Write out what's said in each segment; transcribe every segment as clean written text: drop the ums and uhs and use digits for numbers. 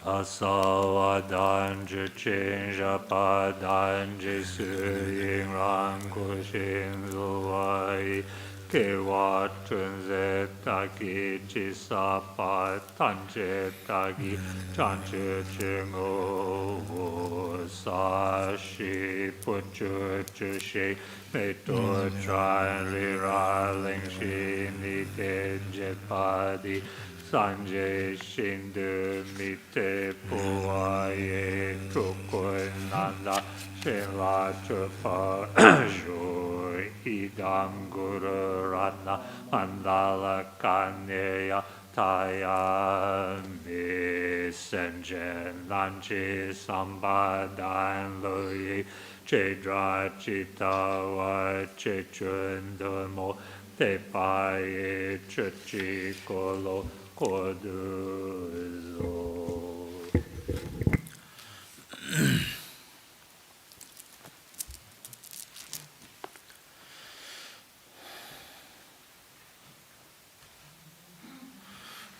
Asawadanji chinja padanji suying rangu shinzuwai kewa chunze taki chisapa tanje taki chanche chingo sashi puchu chushi meto try lira ling shi ni tenje padi Sanjay Shindu Mite Puaye Chukunanda Shinla Chupa Joy Idam Guru Ratna Mandala Kaneya Taya Misenjen Lanchi Sambadan Loyi Chedra Chitawa Chechundamo Te Paye Chuchi Kolo Koduzo.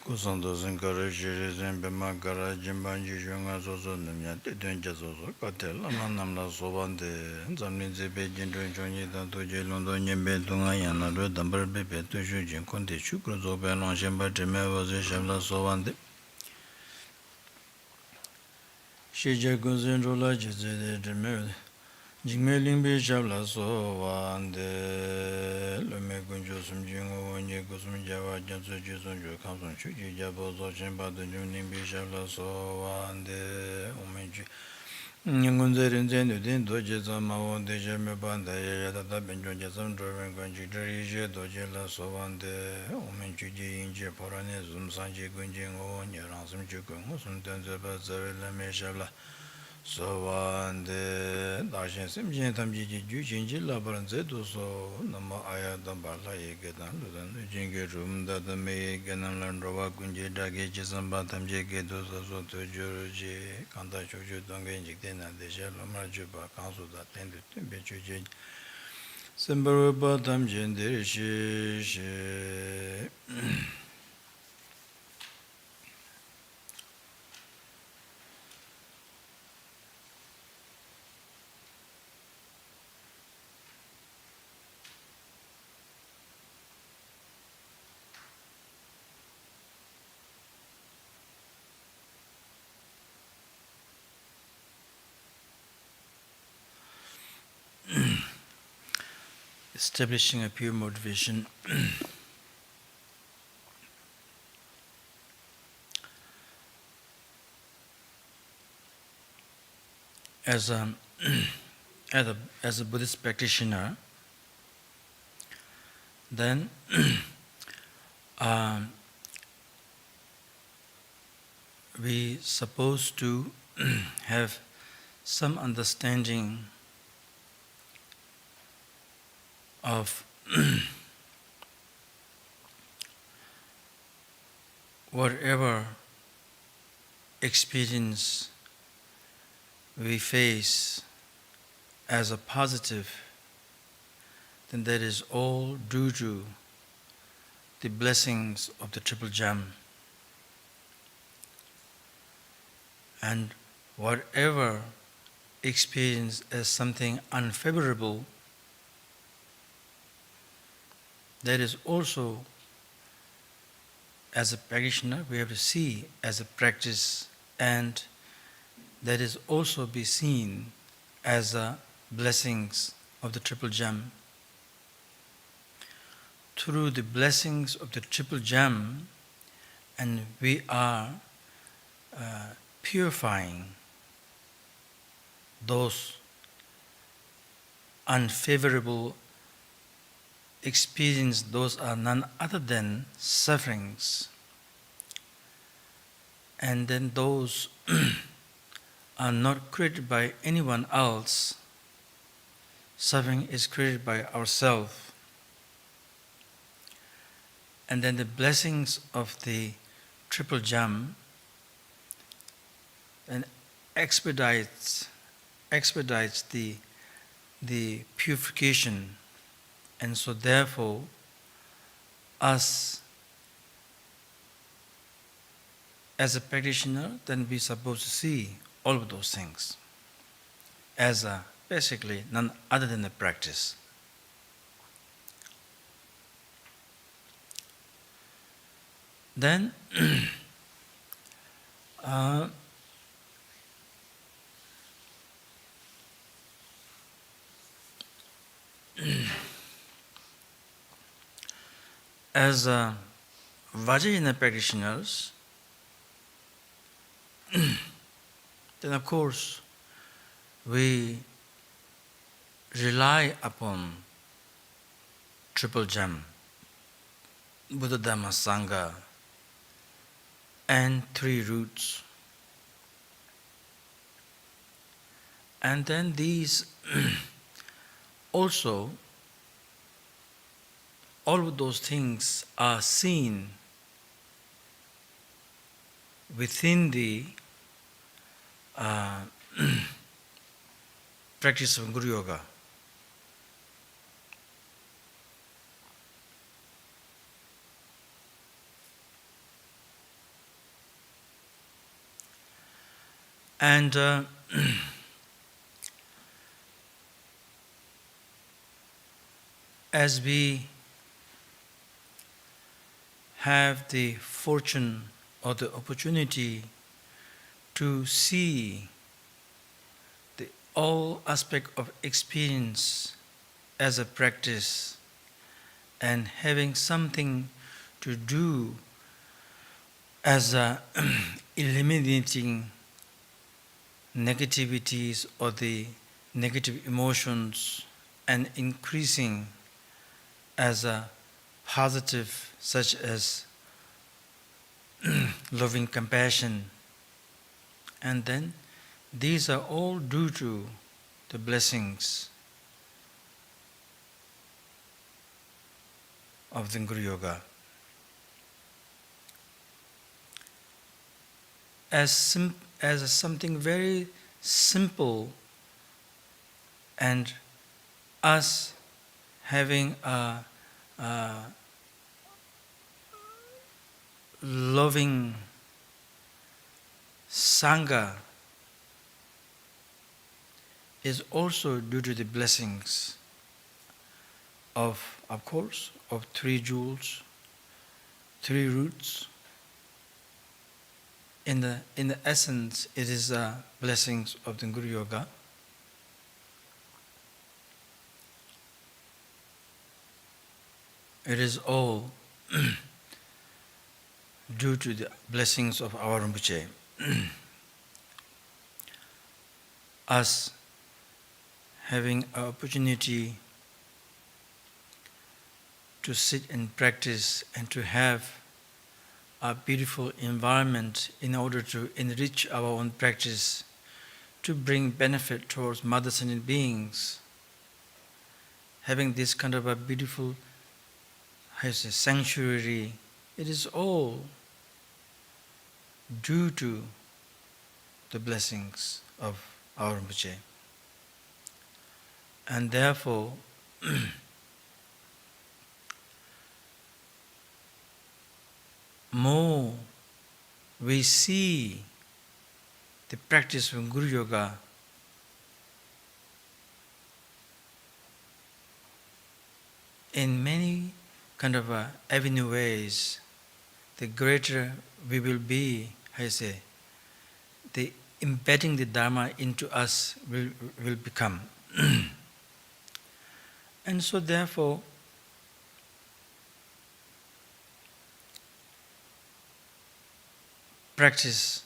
Kusando Zinkara Shiri Zimbima Kara Jimbanji Junga Soso Nimya Titunja Soso Katel Amanamla Sobande Zamlin Zipe Jindun Chonyi Tanto Jilondo Nyembe Tunga Yana Rue Dambar Pepe Tushu Jin Kunti Shukru Zobe Long Shemba Trime Wazi Shamla Sobande Shija Kunzin Rula Jizede Trime Jigme Lingbi Shabla Sobande Lume Kunjo Sumjingo Wanye Kusum Java Jansu Jizunjo Kamsun Shuji Jabo Zoshin Badunjung Lingbi Shabla Sobande Umenju Ngunzerin Zenu Din Doje Zama Wonde Jeme Banda Yada Benjon Jazam Droven Ganji Drije Doje La Sobande Umenju Ji Inje Porane Zum Sanji Gunjingo Wanye Ransum Chukung Musum Tenzeba Zavela Me Shabla Sovande Dashin Simjin Tamji Jujinji Labaran Zeduso Nama Ayadam Bala Yegedan Ludan Jingi Rumda the May Ganam Landrova Gunji Dagi Jisamba Tamji Gedusa Soto Juruji Kanda Chuju Dongen Jikden and the Shalomar Juba Council that tended to be Chuji Simbaruba Tamjin Dirishi. Establishing a pure motivation as a Buddhist practitioner, then we supposed to have some understanding of whatever experience we face as a positive, then that is all due to the blessings of the Triple Gem. And whatever experience as something unfavorable, that is also, as a practitioner, we have to see as a practice, and that is also be seen as the blessings of the Triple Gem. Through the blessings of the Triple Gem, and we are purifying those unfavorable experience. Those are none other than sufferings, and then those are not created by anyone else. Suffering is created by ourselves, and then the blessings of the Triple Gem and expedites the purification. And so therefore, us as a practitioner, then we're supposed to see all of those things as basically none other than a practice. Then, as Vajrayana practitioners, then of course we rely upon triple gem, Buddha, Dhamma, Sangha, and three roots. And then these also, all of those things are seen within the practice of Guru Yoga. And as we have the fortune or the opportunity to see the all aspect of experience as a practice and having something to do as eliminating negativities or the negative emotions and increasing as a positive, such as loving compassion. And then these are all due to the blessings of the Guru Yoga. As something very simple, and us having a loving Sangha is also due to the blessings of course, of three jewels, three roots. In the essence, it is blessings of the Guru Yoga. It is all due to the blessings of our Rinpoche. Us having an opportunity to sit and practice and to have a beautiful environment in order to enrich our own practice, to bring benefit towards mother sentient beings. Having this kind of a beautiful sanctuary, it is all due to the blessings of our Rinpoche. And therefore, more we see the practice of Guru Yoga in many kind of avenue ways, the greater we will be, the embedding the Dharma into us will become. And so therefore, practice,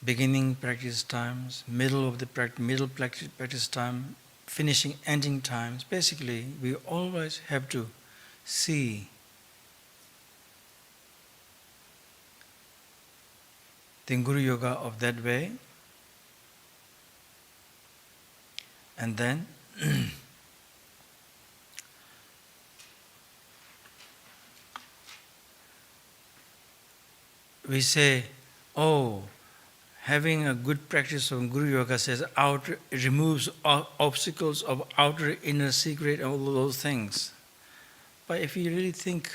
beginning practice times, middle practice time, finishing, ending times. Basically, we always have to see the Guru Yoga of that way, and then we say, oh, having a good practice of Guru Yoga says it removes obstacles of outer, inner, secret, and all those things. But if you really think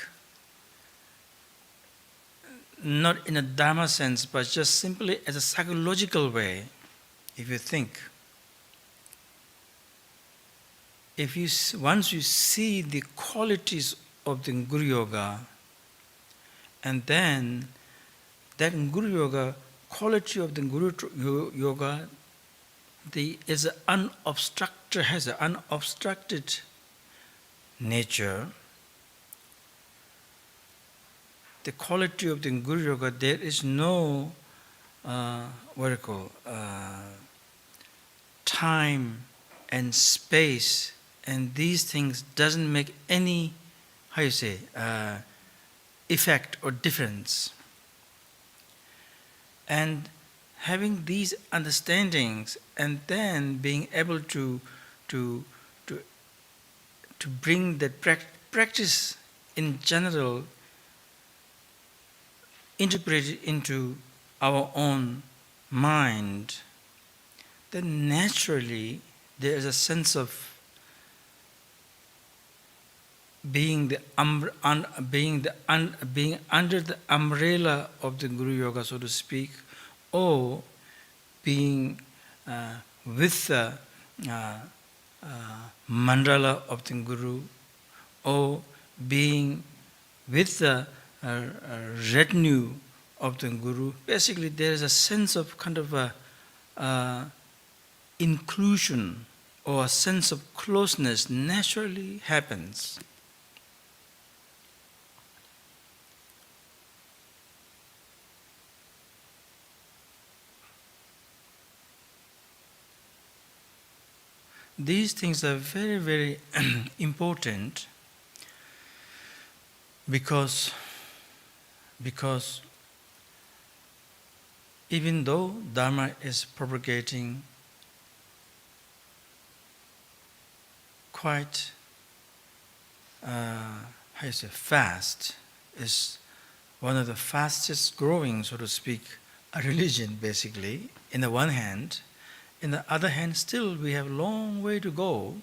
not in a Dharma sense, but just simply as a psychological way, if you think. Once you see the qualities of the Guru Yoga, and then that Guru Yoga, quality of the Yoga, has an unobstructed nature. The quality of the Guru Yoga, there is no time and space, and these things doesn't make any, effect or difference. And having these understandings, and then being able to bring that practice in general, integrated into our own mind, then naturally there is a sense of being under the umbrella of the Guru Yoga, so to speak, or being with the mandala of the Guru, or being with the retinue of the Guru. Basically, there is a sense of kind of a inclusion, or a sense of closeness naturally happens. These things are very, very important because even though Dharma is propagating quite fast, is one of the fastest growing, so to speak, a religion basically, in the one hand. On the other hand, still we have a long way to go.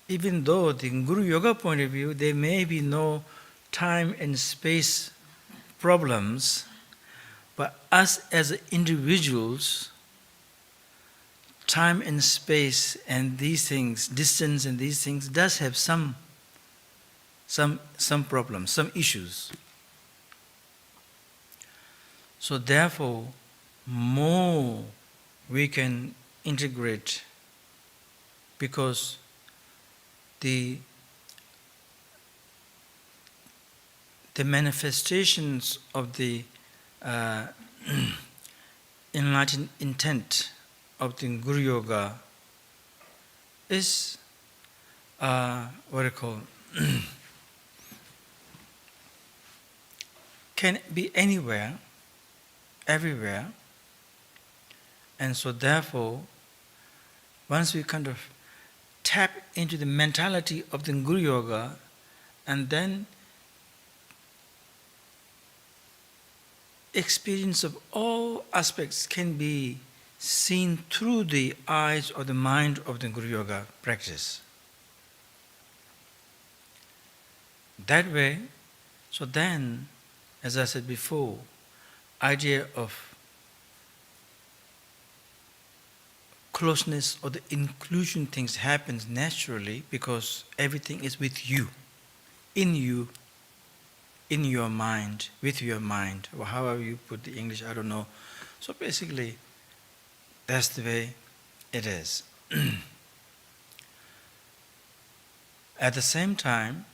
Even though the Guru Yoga point of view, there may be no time and space problems, but us as individuals, time and space and these things, distance and these things, does have some problems, some issues. So therefore, more we can integrate, because the manifestations of the enlightened intent of the Guru Yoga is can be anywhere, everywhere. And so therefore, once we kind of tap into the mentality of the Guru Yoga, and then experience of all aspects can be seen through the eyes of the mind of the Guru Yoga practice. That way, so then, as I said before, idea of closeness or the inclusion things happens naturally, because everything is with you, in your mind, with your mind, or however you put the English, I don't know. So basically, that's the way it is. At the same time,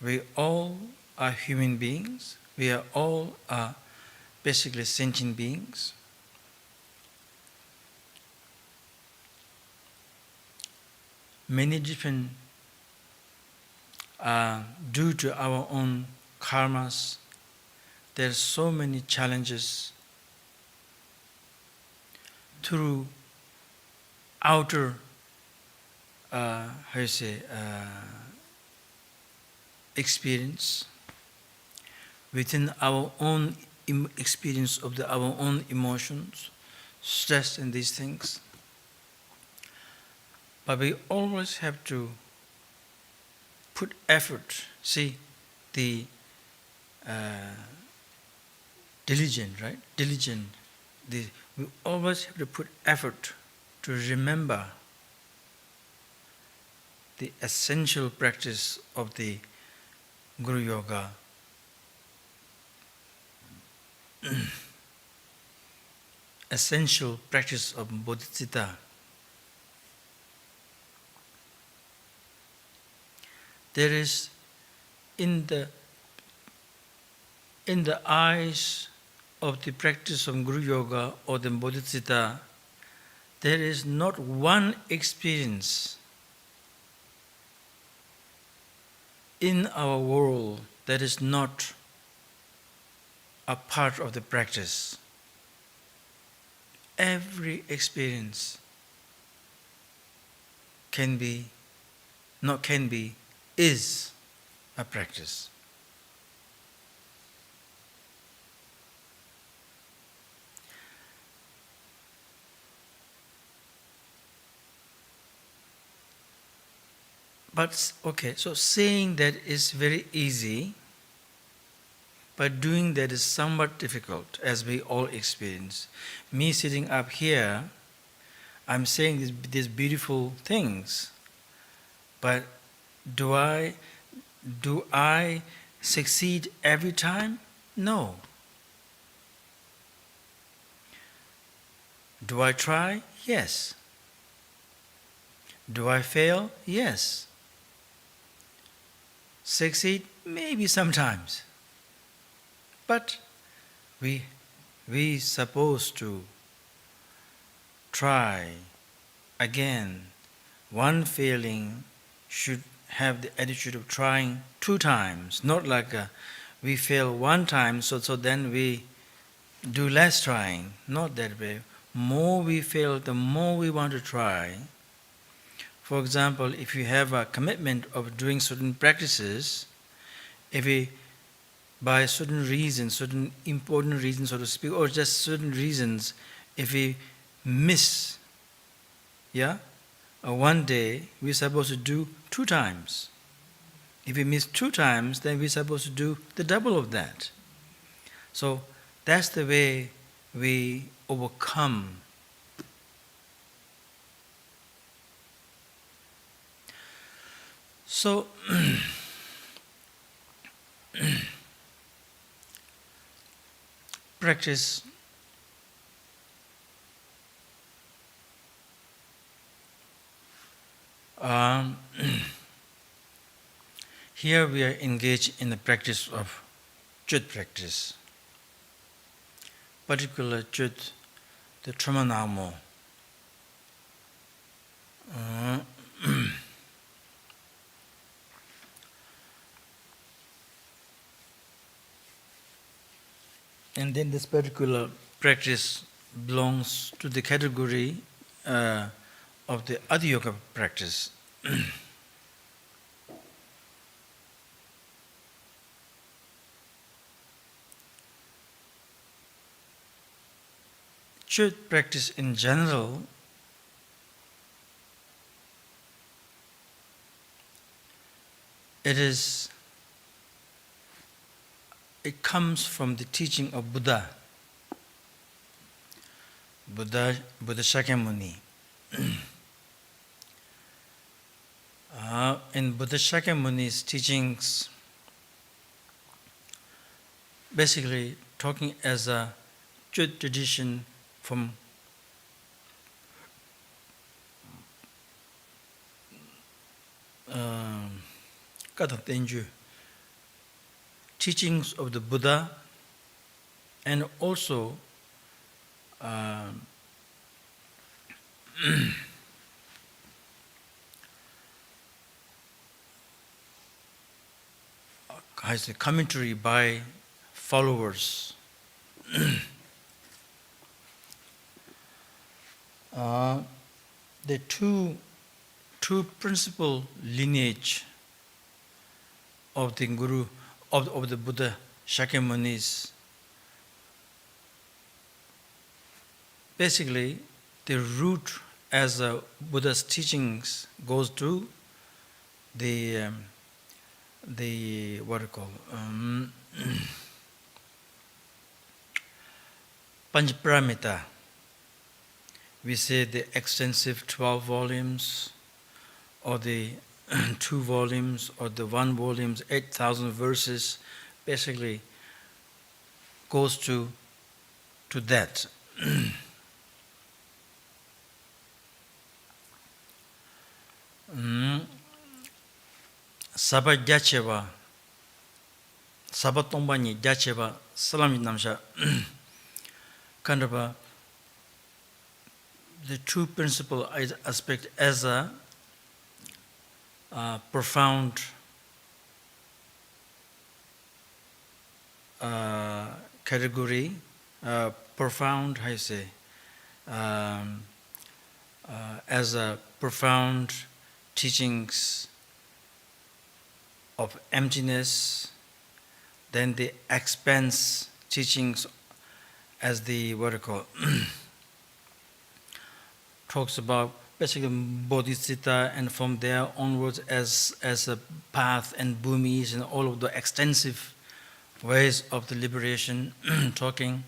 we all are human beings. We are all basically sentient beings. Many different, due to our own karmas, there are so many challenges through outer, experience, within our own experience of our own emotions, stress and these things. But we always have to put effort. See, the diligent, right? Diligent. We always have to put effort to remember the essential practice of the Guru Yoga. Essential practice of bodhicitta. There is in the eyes of the practice of Guru Yoga or the bodhicitta, there is not one experience in our world that is not a part of the practice. Every experience is a practice. But, okay, so saying that is very easy, but doing that is somewhat difficult, as we all experience. Me sitting up here, I'm saying these beautiful things, but do I succeed every time? No. Do I try? Yes. Do I fail? Yes. Succeed? Maybe sometimes. But we supposed to try again. One failing should have the attitude of trying 2 times, not like we fail 1 time, so then we do less trying. Not that way. More we fail, the more we want to try. For example, if you have a commitment of doing certain practices, if we, by certain reasons, certain important reasons, so to speak, or just certain reasons, if we miss, one day, we're supposed to do 2 times. If we miss 2 times, then we're supposed to do the double of that. So that's the way we overcome. So, practice here we are engaged in the practice of Chud practice, particular Chud, the Nagmo. And then this particular practice belongs to the category of the Adi Yoga practice. Chud practice in general it comes from the teaching of Buddha Shakyamuni. In Buddha Shakyamuni's teachings, basically talking as a Chud tradition from Tenju, teachings of the Buddha, and also has a commentary by followers. The two principal lineage of the Guru of the Buddha Shakyamunis. Basically, the root as Buddha's teachings goes to the the what do you call Panchparamita. We say the extensive 12 volumes, or the 2 volumes, or the 1 volumes, 8,000 verses, basically goes to that. Sabha Gyacheva, Sabha Tombani Gyacheva, Salam Namsha, kind of the true principle aspect as a profound category, profound, how you say, as a profound teachings of emptiness, then the expanse teachings as the what do you call talks about basically bodhisattva, and from there onwards as a path and bhumis and all of the extensive ways of the liberation talking.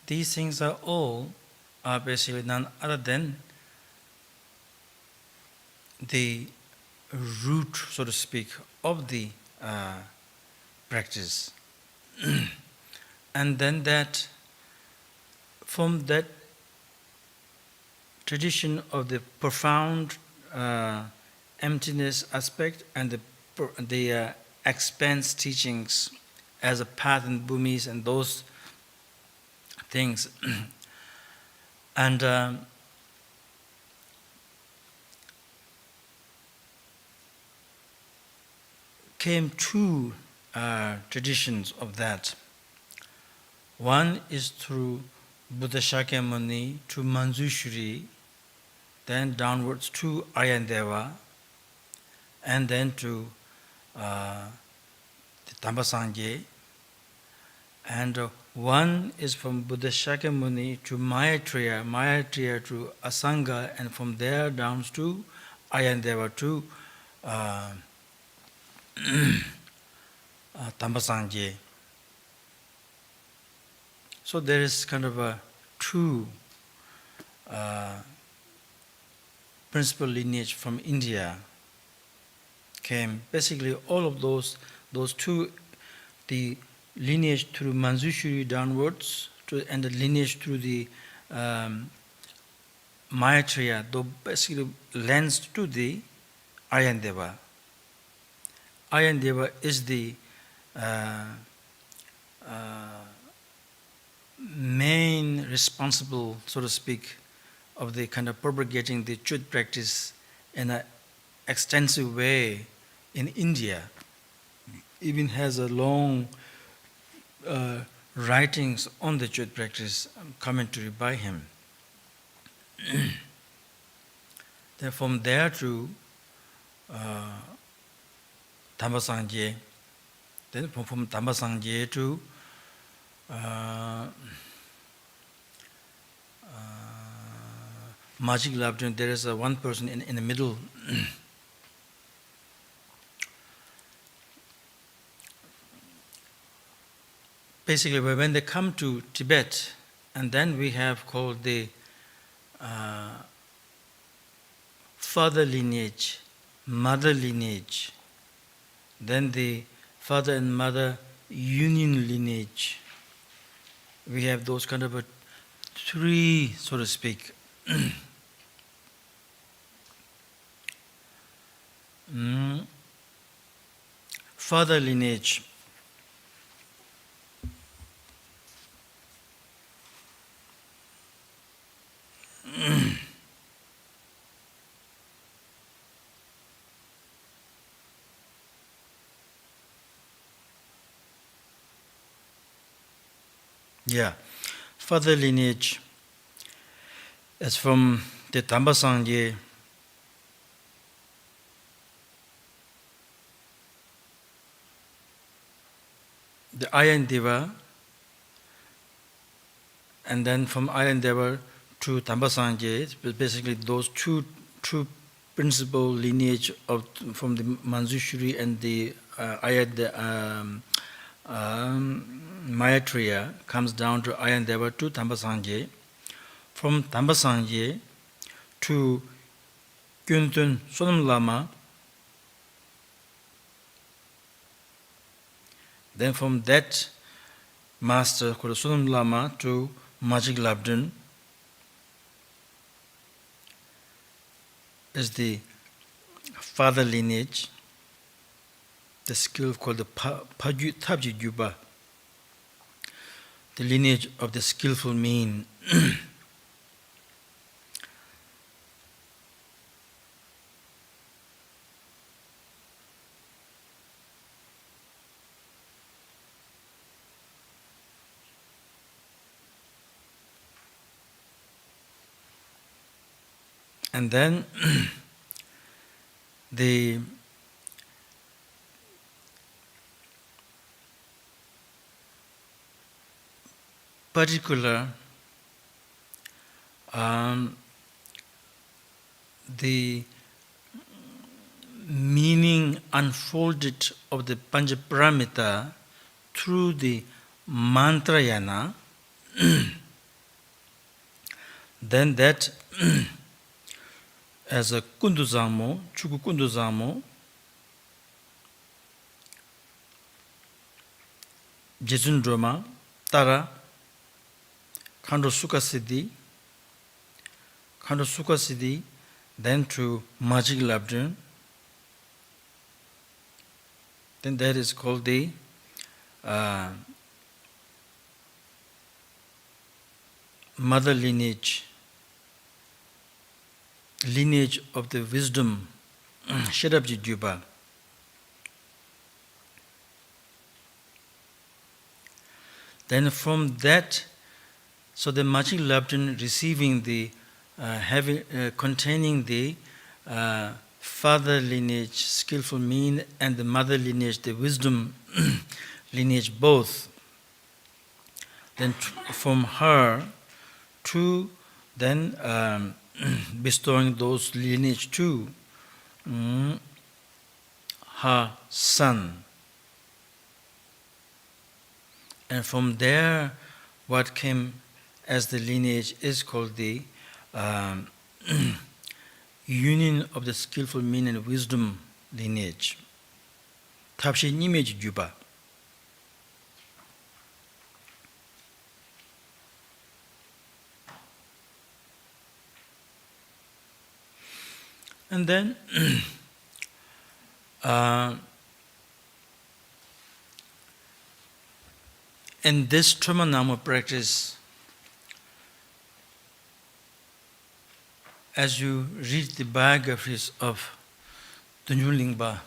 These things are all basically none other than the root, so to speak, of the practice. And then that, from that tradition of the profound emptiness aspect and the expanse teachings as a path and bhumis and those things, and came 2 traditions of that. One is through Buddha Shakyamuni to Manjushri, then downwards to Ayandeva, and then to the Tambasangye. And one is from Buddha Shakyamuni to Maitreya, Maitreya to Asanga, and from there down to Ayandeva to Tambasangye. So there is kind of a 2 principal lineage from India came. Basically all of those 2, the lineage through Manjushri downwards and the lineage through the Maitreya, though basically lends to the Ayandeva. Ayandeva is the main responsible, so to speak, of the kind of propagating the truth practice in an extensive way in India. Even has a long writings on the truth practice, commentary by him. Then from there to Tambasangye, then from Tambasangye to Magic Labdun, there is one person in the middle. Basically, when they come to Tibet, and then we have called the father lineage, mother lineage, then the father and mother union lineage. We have those kind of 3, so to speak. Father lineage. Yeah, father lineage is from the Tambasangye, the Ayandeva, and then from Ayandeva to Tambasangye, basically those two principal lineage from the Manjushri and the Maitreya comes down to Ayandeva to Tambasangye. From Tambasangye to Gyuntun Sonam Lama. Then from that master called Sonam Lama to Majik Labdun is the father lineage, the skill called the Tabji Gyuba, the lineage of the skillful mean. And then the particular the meaning unfolded of the Panchaparamita through the Mantrayana, then that as a Kunduzamo, Chuku Kunduzamo, Jejundroma, Tara, Kando Sukha Siddhi, then to Majik Labdun, then that is called the mother lineage of the wisdom, Shedabji Juba. Then from that, so the Majik Labdun receiving the containing the father lineage, skillful mean, and the mother lineage, the wisdom lineage, both. Then from her to then bestowing those lineage to her son. And from there, what came as the lineage is called the union of the skillful mean and wisdom lineage. Tapshi Nimeji Juba. And then in this Tramanama practice, as you read the biographies of Dunyu Lingpa,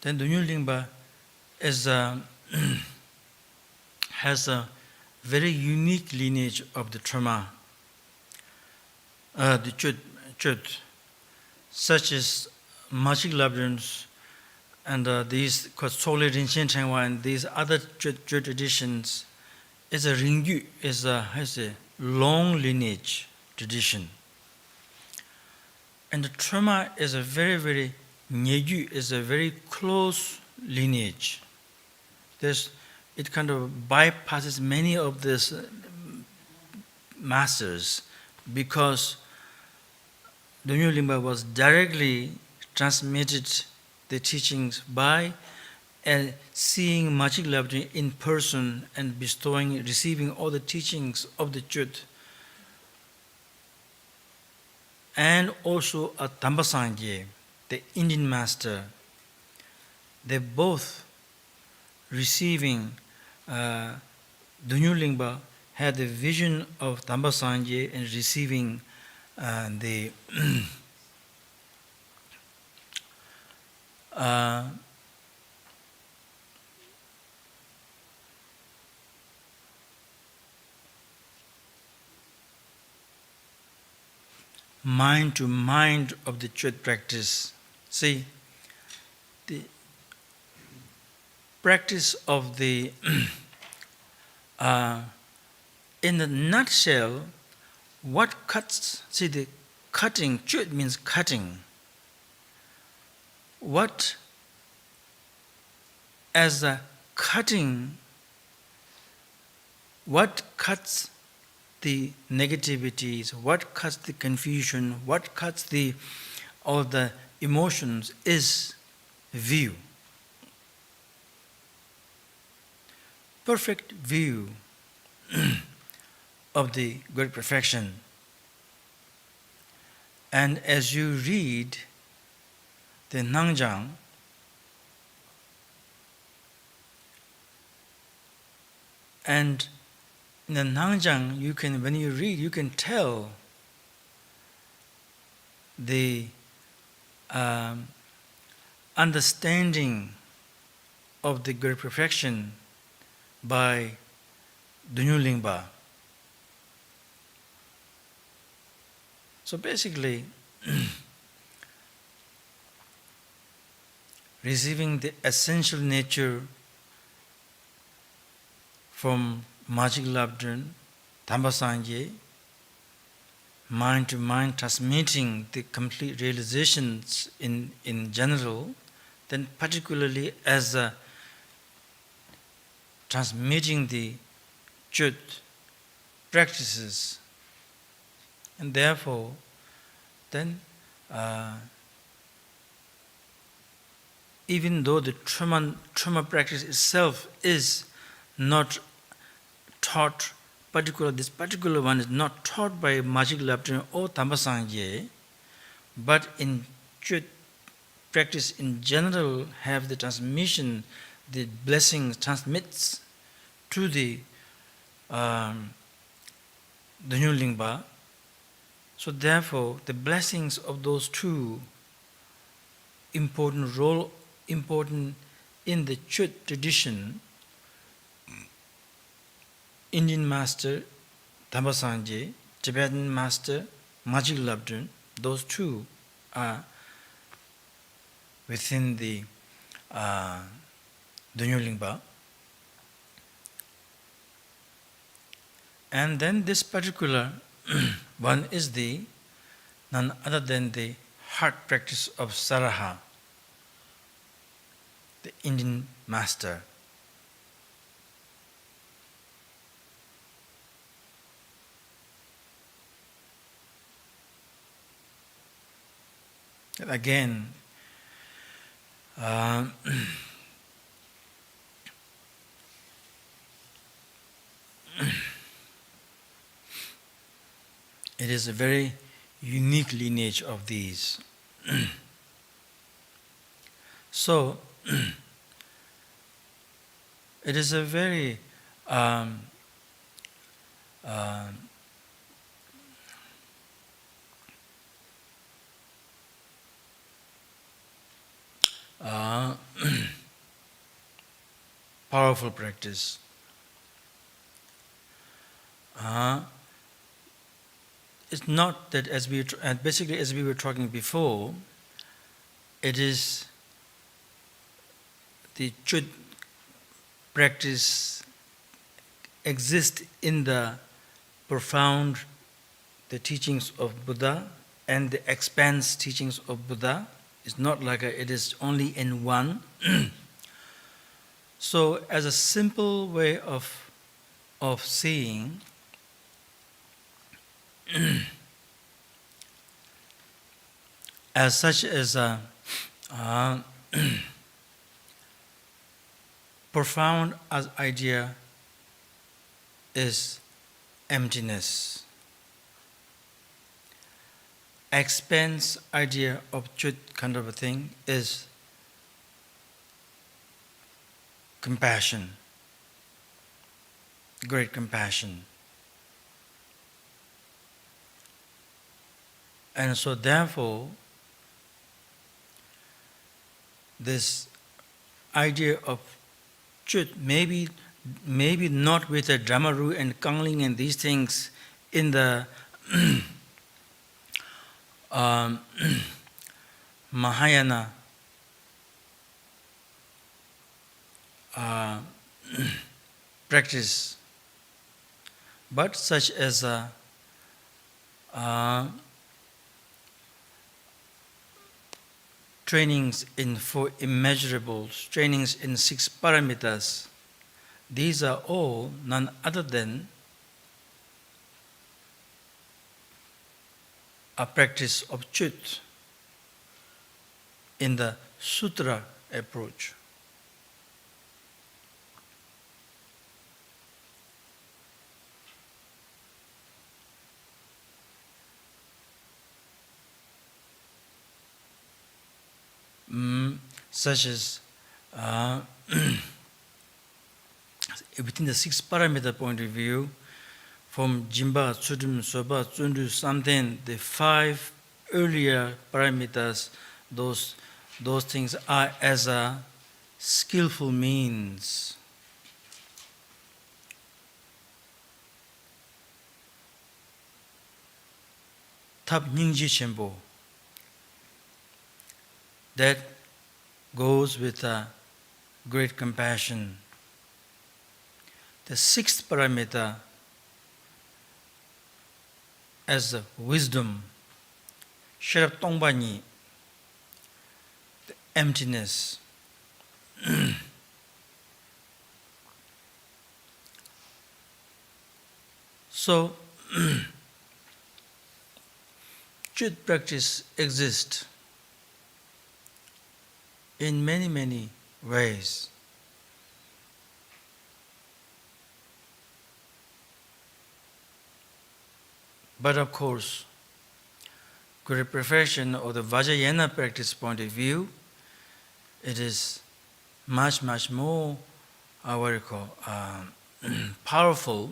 then Dunyu Lingpa has a very unique lineage of the Trama, the Chud, such as Majik Labdun's and these Solid Rinchen Chengwa and these other Chud traditions is a Ringyu, has a long lineage tradition. And the Trama is a very, very Nyegyu, is a very close lineage. It kind of bypasses many of these masters because Dunyu Lingpa was directly transmitted the teachings by seeing Majik Labdun in person and receiving all the teachings of the Chud. And also at Tambasangye, the Indian master, they both receiving Dunyu Lingpa had the vision of Tambasangye and receiving the mind to mind of the Chud practice. See, the practice of the in a nutshell, what cuts, see, the cutting, chut means cutting. What as a cutting, what cuts the negativities, what cuts the confusion, what cuts all the emotions is view. Perfect view of the great perfection. And as you read the Nangjang, and in the Nangjang, when you read, you can tell the understanding of the great perfection by Dunyu Lingpa. So basically, receiving the essential nature from Magic Labdran, Thamba Sangye, mind to mind transmitting the complete realizations in general, then particularly as transmitting the Chut practices. And therefore, then even though the trauma practice itself is not taught, this particular one is not taught by Magic Labdran or Thamba Sangye, but in Chut practice in general have the transmission, the blessing transmits to the Dunyu Lingpa. So therefore, the blessings of those two important in the Chut tradition, Indian master Thamba Sangye, Tibetan master Magic Labdran, those two are within the Dunyu Lingpa. And then this particular one is none other than the heart practice of Saraha, the Indian master. And again, it is a very unique lineage of these. So, it is a very powerful practice. It's not that as we were talking before, it is the Chut practice exists in the teachings of Buddha and the expanse teachings of Buddha. It's not like it is only in one. So as a simple way of seeing, as such as a profound as idea is emptiness. Expanse idea of Chut kind of a thing is compassion, great compassion. And so therefore, this idea of Chut, maybe not with a Dramaru and Kangling and these things in the Mahayana practice, but such as trainings in four immeasurables, trainings in 6 paramitas, these are all none other than a practice of Chut in the sutra approach. Such as within the 6 parameter point of view, from Jimba, Tsudum, Soba, Tsundu, something, the 5 earlier parameters, those things are as a skillful means. Tab Nyingji Chenpo, that goes with a great compassion. The 6th parameter as the wisdom, Sherab Tongbani, the emptiness. So, Chut practice exists in many, many ways. But of course, Guru profession or the Vajrayana practice point of view, it is much, much more, powerful,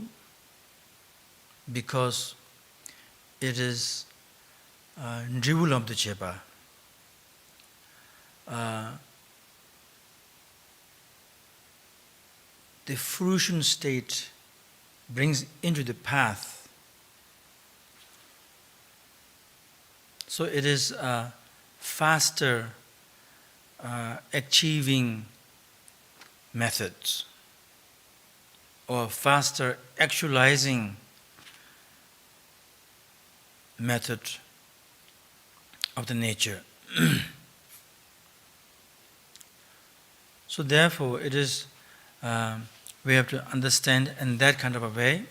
because it is Ndrivulam to Chepa. The fruition state brings into the path. So it is a faster achieving methods, or faster actualizing method of the nature. So therefore it is, we have to understand in that kind of a way.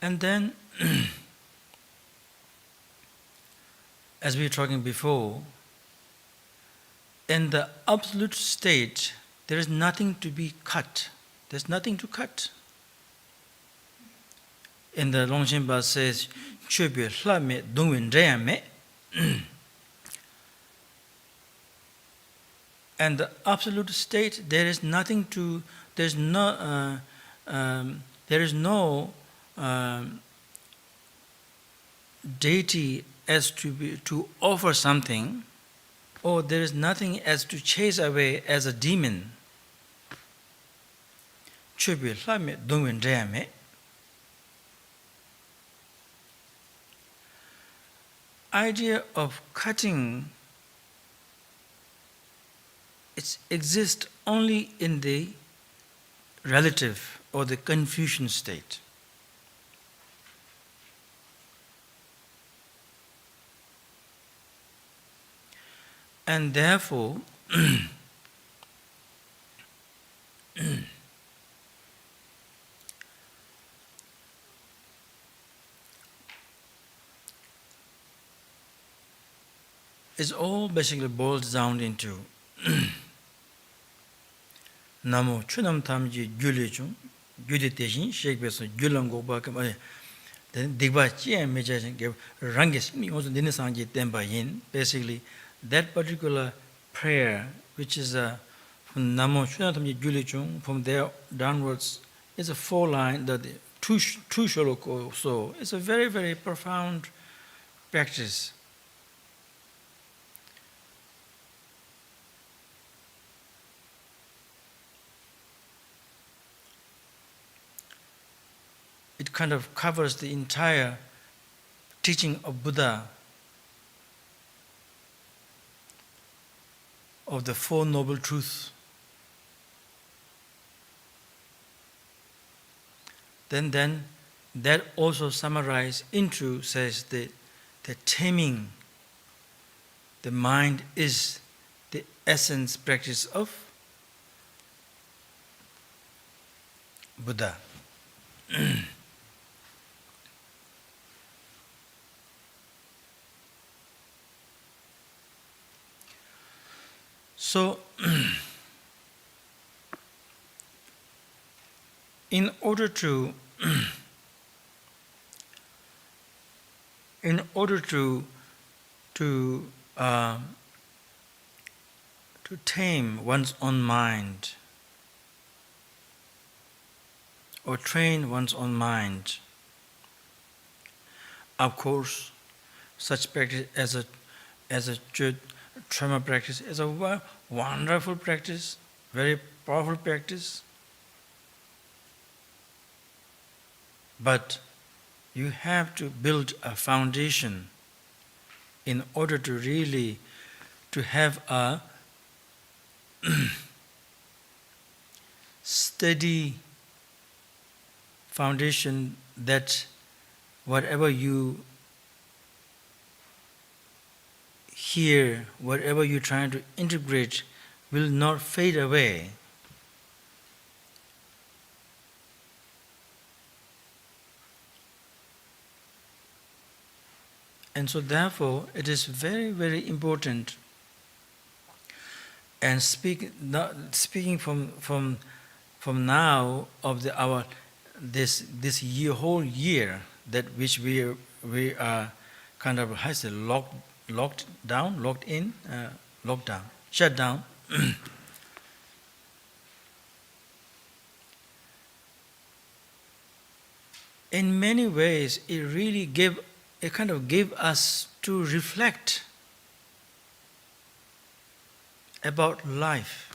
And then, as we were talking before, in the absolute state, there is nothing to be cut. There's nothing to cut. In the Longshenpa says, Chöpye hlame dungwen dreyame. And the absolute state, there is nothing to, there is no deity as to offer something, or there is nothing as to chase away as a demon. Chöpye hlame dungwen dreyame. Idea of cutting, it exists only in the relative or the confusion state. And therefore, it all basically boils down into Namo chunam tamji gyuli chung, gyuli teshin, shekbeso gyulang goba kama, then digba chiya meja give rangis, me also dinisanji temba yin. Basically, that particular prayer, which is from Namo chunam tamji gyuli chung, from there downwards, is a 4-line, the two sholok or so. It's a very, very profound practice. It kind of covers the entire teaching of Buddha, of the 4 Noble Truths. Then that also summarized into, says, the taming the mind is the essence practice of Buddha. So, in order to to tame one's own mind or train one's own mind, of course, such practice as a trauma practice is a wonderful practice, very powerful practice. But you have to build a foundation in order to really to have a steady foundation that whatever you hear, whatever you're trying to integrate will not fade away. And so therefore it is very, very important. And speaking from now of our this year, whole year that which we are kind of locked in, shut down. In many ways, it kind of gave us to reflect about life.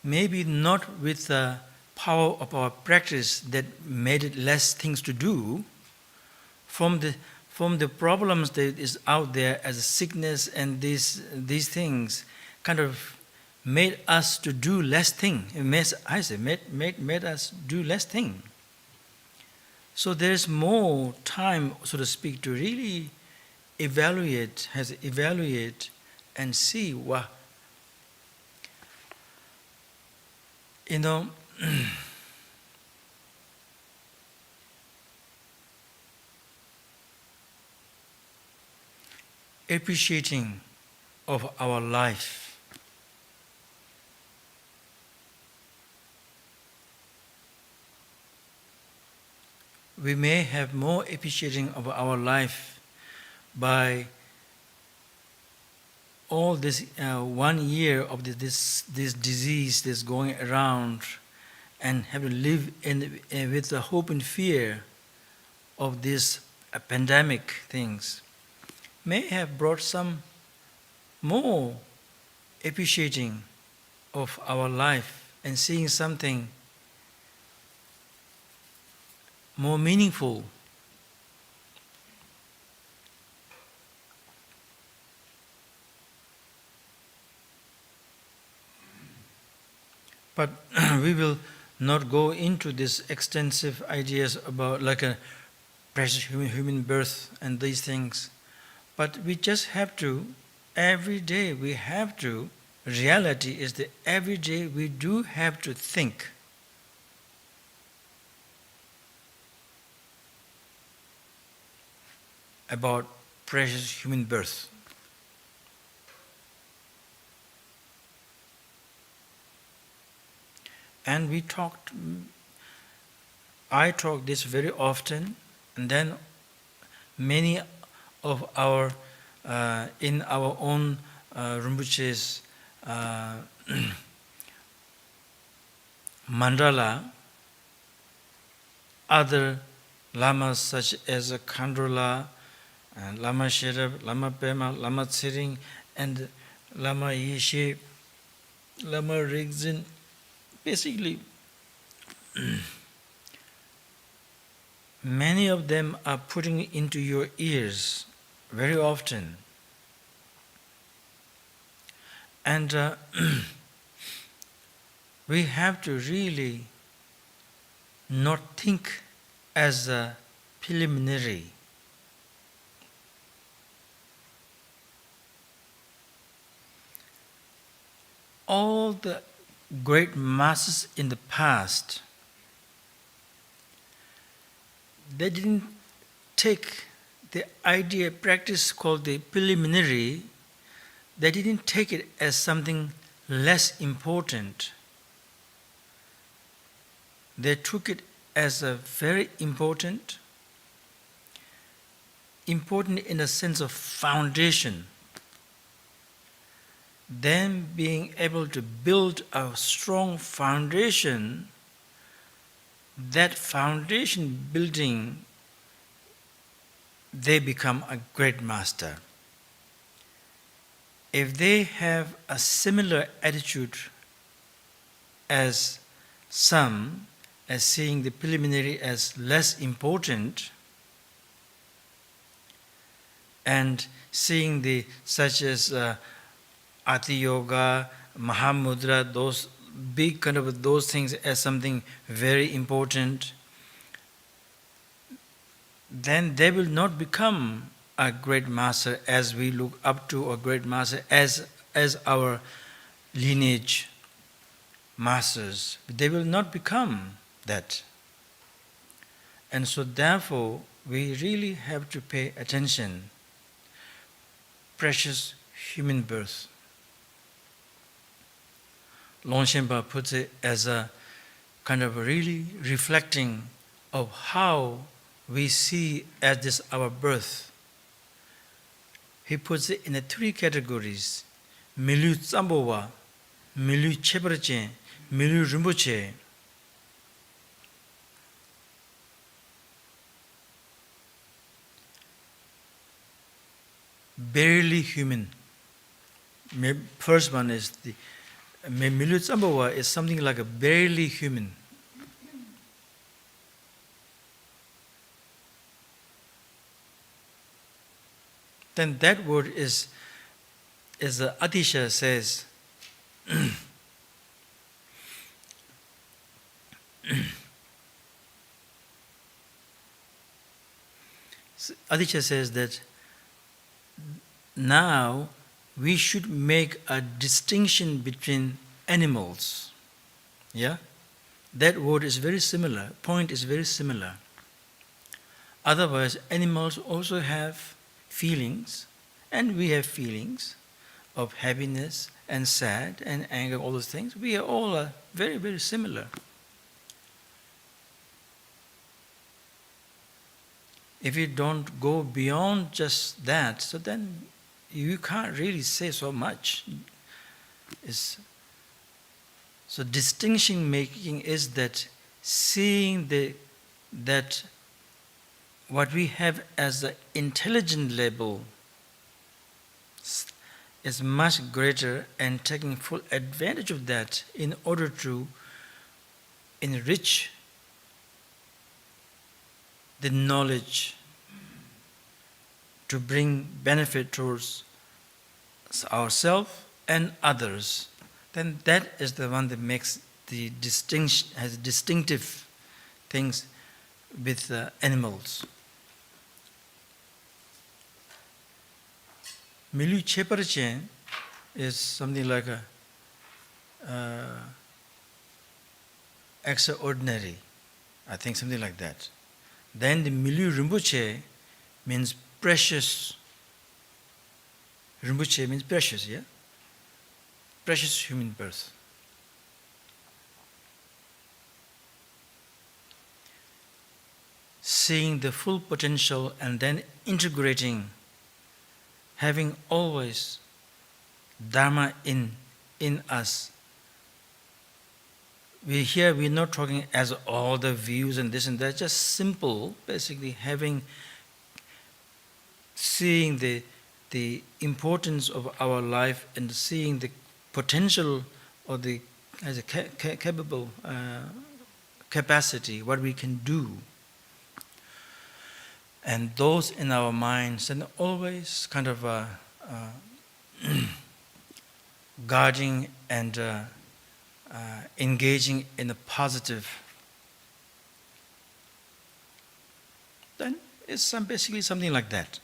Maybe not with the power of our practice that made it less things to do, from the problems that is out there as sickness and these things kind of made us to do less thing. Made us do less thing. So there's more time, so to speak, to really evaluate and see what, appreciating of our life. We may have more appreciating of our life by all this 1 year of this disease that's going around, and have to live with the hope and fear of these pandemic things, may have brought some more appreciating of our life and seeing something more meaningful. But we will not go into these extensive ideas about like a precious human birth and these things. But we just have to, every day we have to, reality is that every day we do have to think about precious human birth. And I talk this very often, and then many of our, in our own Rinpoche's mandala, other lamas such as Khandrola, and Lama Sherab, Lama Pema, Lama Tsering, and Lama Yeshe, Lama Rigzin, basically, many of them are putting into your ears very often. And we have to really not think as a preliminary. All the great masters in the past, they didn't take the idea, practice called the preliminary, they didn't take it as something less important. They took it as a very important in the sense of foundation. Then being able to build a strong foundation, that foundation building, they become a great master. If they have a similar attitude as some, as seeing the preliminary as less important, and seeing the such as Ati Yoga, Mahamudra, those big kind of those things as something very important, then they will not become a great master as we look up to a great master as our lineage masters. They will not become that. And so therefore we really have to pay attention. Precious human birth. Longshenpa puts it as a kind of really reflecting of how we see as this our birth. He puts it in the three categories: Milu Tsambowa, Milu Cheparche, Milu Rinpoche. Barely human. First one is the Milu Tsambowa is something like a barely human. Then that word is Atisha says, Atisha says that now we should make a distinction between animals. Yeah? That word is very similar, point is very similar. Otherwise, animals also have feelings, and we have feelings of happiness and sad and anger, all those things. We are all very, very similar. If you don't go beyond just that, so then you can't really say so much. So distinction making is that seeing that what we have as the intelligent level is much greater, and taking full advantage of that in order to enrich the knowledge, to bring benefit towards ourselves and others, then that is the one that makes the distinction, has distinctive things with animals. Milu Cheparche is something like a extraordinary, I think something like that. Then the Milu Rinpoche means precious. Rinpoche means precious, yeah? Precious human birth. Seeing the full potential and then integrating, having always Dharma in us. We're not talking as all the views and this and that, just simple, basically seeing the importance of our life and seeing the potential of the as a capable capacity, what we can do. And those in our minds, and always kind of guarding and engaging in a positive then it's basically something like that.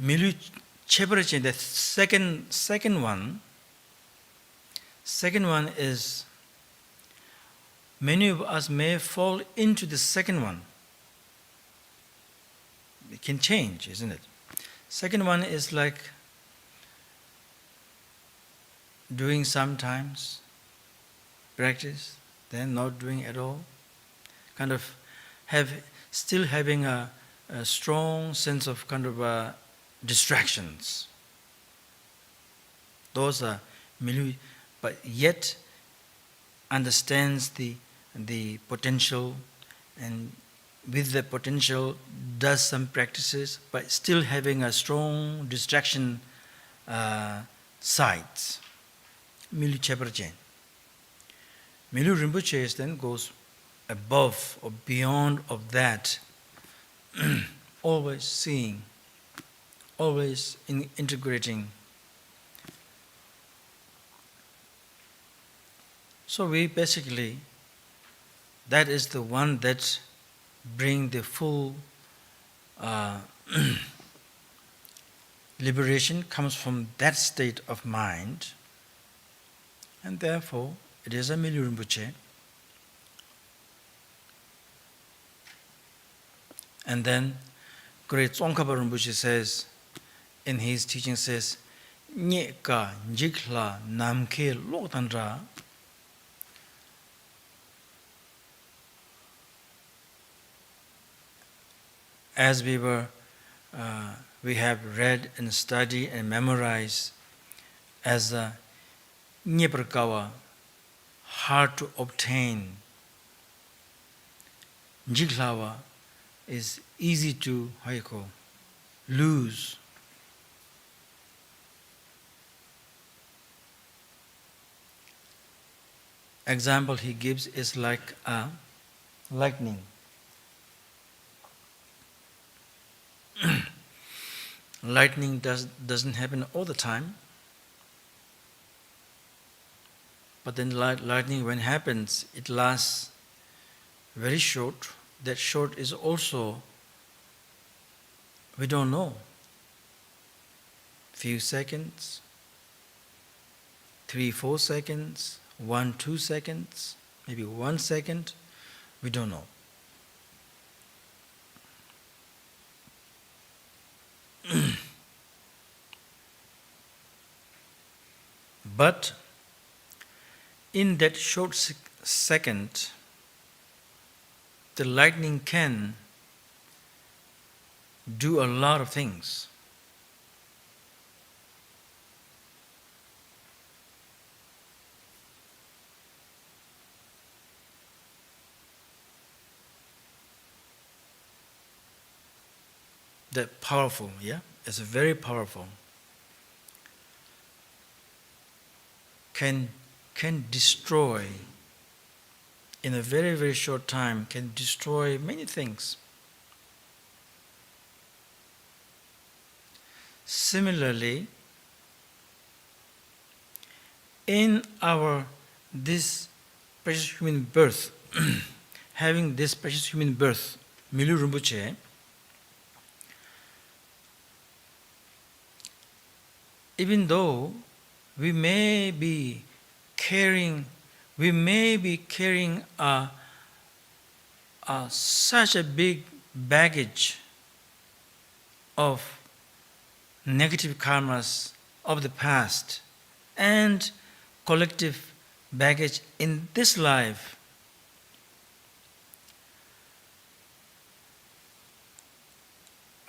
Milu Chebrache, the second one is, many of us may fall into the second one. It can change, isn't it? Second one is like doing sometimes, practice, then not doing at all. Kind of still having a strong sense of kind of distractions. Those are milu, but yet understands the potential, and with the potential does some practices, but still having a strong distraction sides. Milu Chebrachen. Milu Rinpoche then goes above or beyond of that, always seeing, always integrating. So we basically, that is the one that bring the full liberation, comes from that state of mind, and therefore it is a Milu Rinpoche. And then Great Tsongkhapa Rinpoche says, in his teaching says, Nye ka njikla namke loktanra, as we have read and studied and memorized as a Nyeprakawa, hard to obtain. Njiklawa is easy to lose. Example he gives is like a lightning. Lightning doesn't happen all the time, but then lightning, when happens, it lasts very short. That short is also, we don't know, few seconds, 3-4 seconds, 1-2 seconds, maybe 1 second, we don't know. But in that short second, the lightning can do a lot of things. That powerful, yeah? It's very powerful. Can destroy, in a very, very short time, can destroy many things. Similarly, in this precious human birth, having this precious human birth, Milu Rinpoche, even though we may be carrying such a big baggage of negative karmas of the past and collective baggage in this life.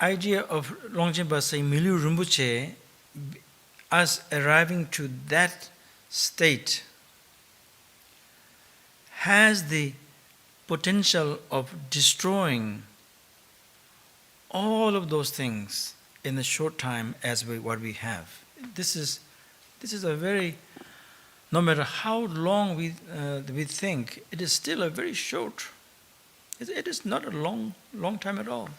Idea of Longchenpa saying Milu Rinpoche, us arriving to that state, has the potential of destroying all of those things in a short time as what we have. This is a very, no matter how long we think, it is still a very short. It is not a long time at all.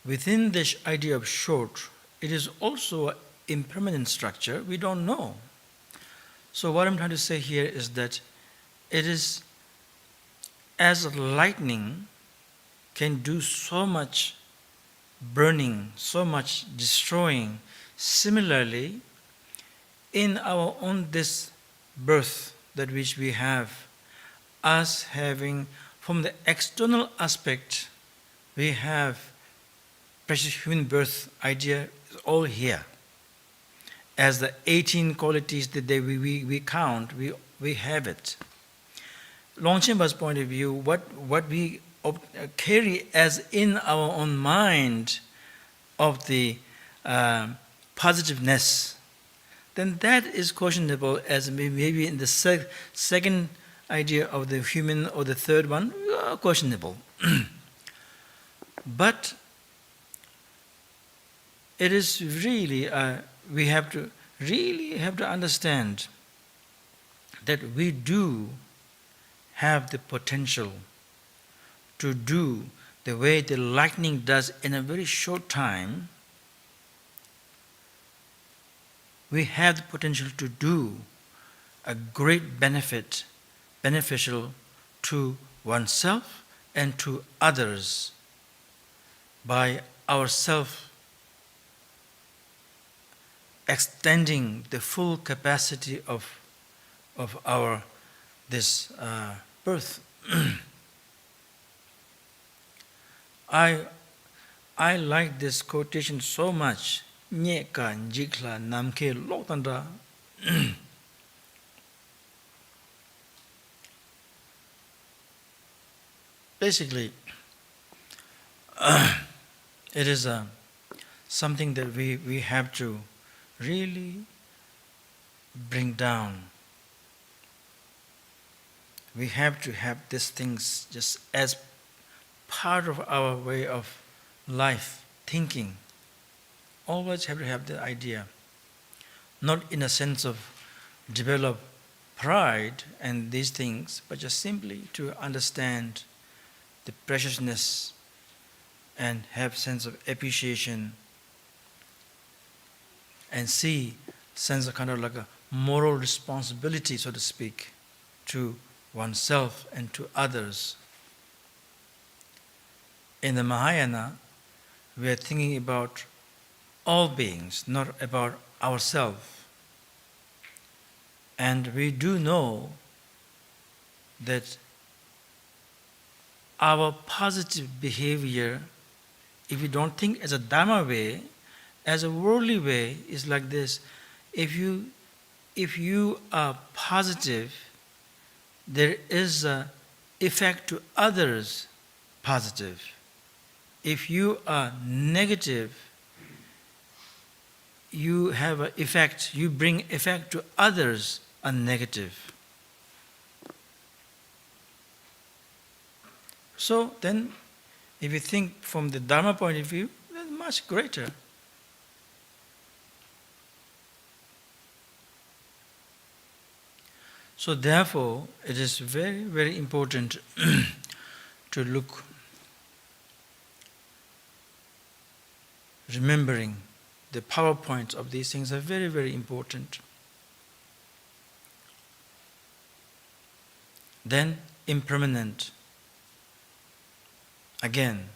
within this idea of short, it is also an impermanent structure. We don't know. So what I'm trying to say here is that it is as lightning can do so much burning, so much destroying. Similarly, in our own this birth that which we have, us having from the external aspect, we have precious human birth idea is all here. As the 18 qualities that we count, we have it. Longchenpa's point of view, what we carry as in our own mind of the positiveness, then that is questionable as maybe in the second idea of the human or the third one, questionable. But it is really, we have to really have to understand that we do have the potential to do the way the lightning does in a very short time. We have the potential to do a great beneficial to oneself and to others by ourselves extending the full capacity of our this birth. I like this quotation so much. Nye ka jikla namke lokanda. Basically, it is something that we have to really bring down. We have to have these things just as part of our way of life, thinking. Always have to have the idea, not in a sense of develop pride and these things, but just simply to understand the preciousness and have sense of appreciation and see sense of kind of like a moral responsibility, so to speak, to oneself and to others. In the Mahayana, we are thinking about all beings, not about ourselves. And we do know that our positive behavior, if we don't think as a Dharma way, as a worldly way, is like this. If you are positive, there is an effect to others positive. If you are negative, you have an effect, you bring effect to others a negative. So then, if you think from the Dharma point of view, that's much greater. So therefore, it is very, very important to look, remembering the power points of these things are very, very important. Then, impermanent. Again,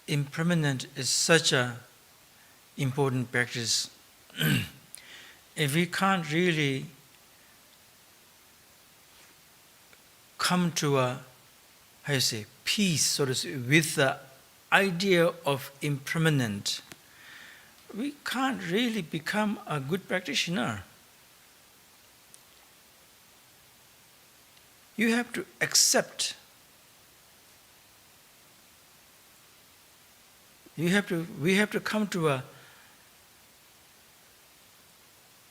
impermanent is such a important practice. If we can't really come to a, how you say, peace, so to say, with the idea of impermanent, we can't really become a good practitioner. You have to accept. We have to come to a,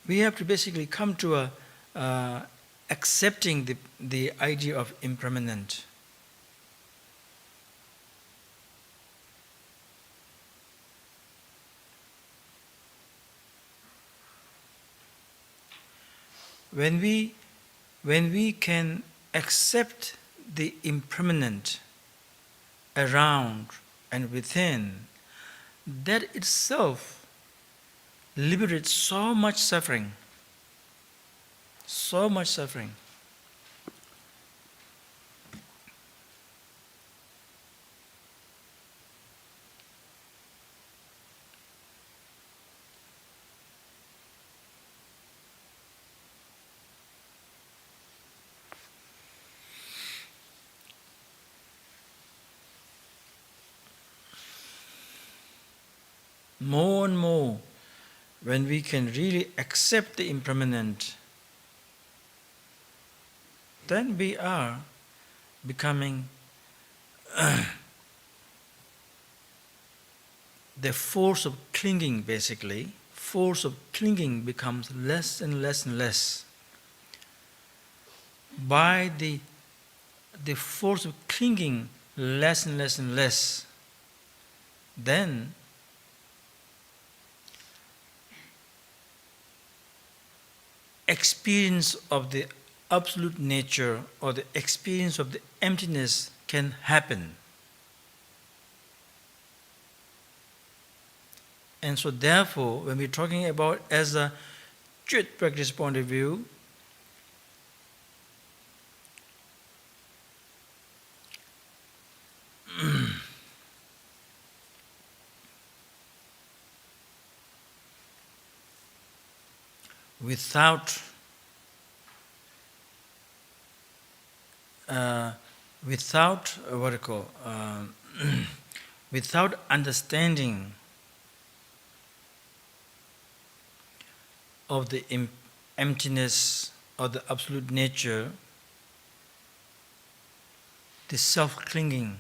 we have to basically come to a accepting the idea of impermanent. When we can accept the impermanent around and within, that itself liberates so much suffering. So much suffering. More and more, when we can really accept the impermanent, then we are becoming the force of clinging, basically. Force of clinging becomes less and less and less. By the force of clinging less and less and less, then experience of the absolute nature or the experience of the emptiness can happen. And so therefore, when we're talking about as a Chit practice point of view, without what you call without understanding of the emptiness of the absolute nature, the self-clinging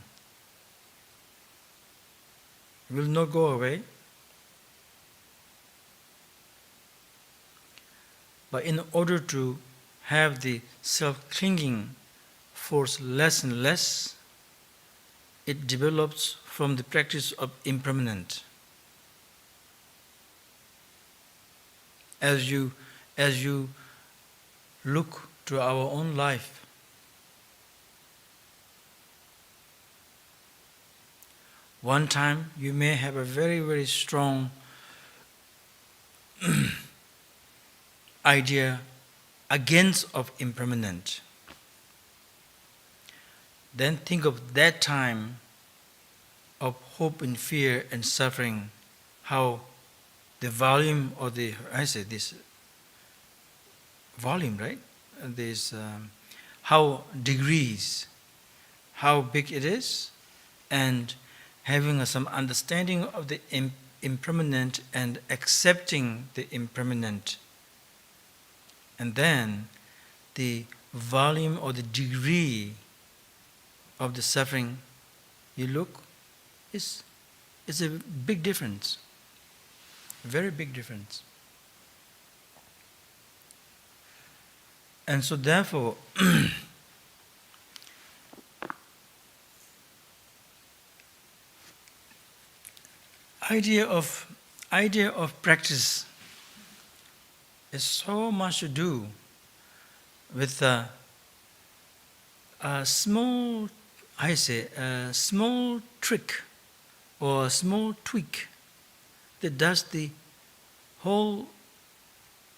will not go away. But in order to have the self-clinging force less and less, it develops from the practice of impermanent. As you look to our own life, one time you may have a very, very strong idea against of impermanent. Then think of that time of hope and fear and suffering, how the volume of the, I say this volume, right? This, how degrees, how big it is, and having some understanding of the impermanent and accepting the impermanent. And then the volume or the degree of the suffering, you look, is a big difference. A very big difference. And so therefore, idea of practice is so much to do with a small, I say, a small trick or a small tweak that does the whole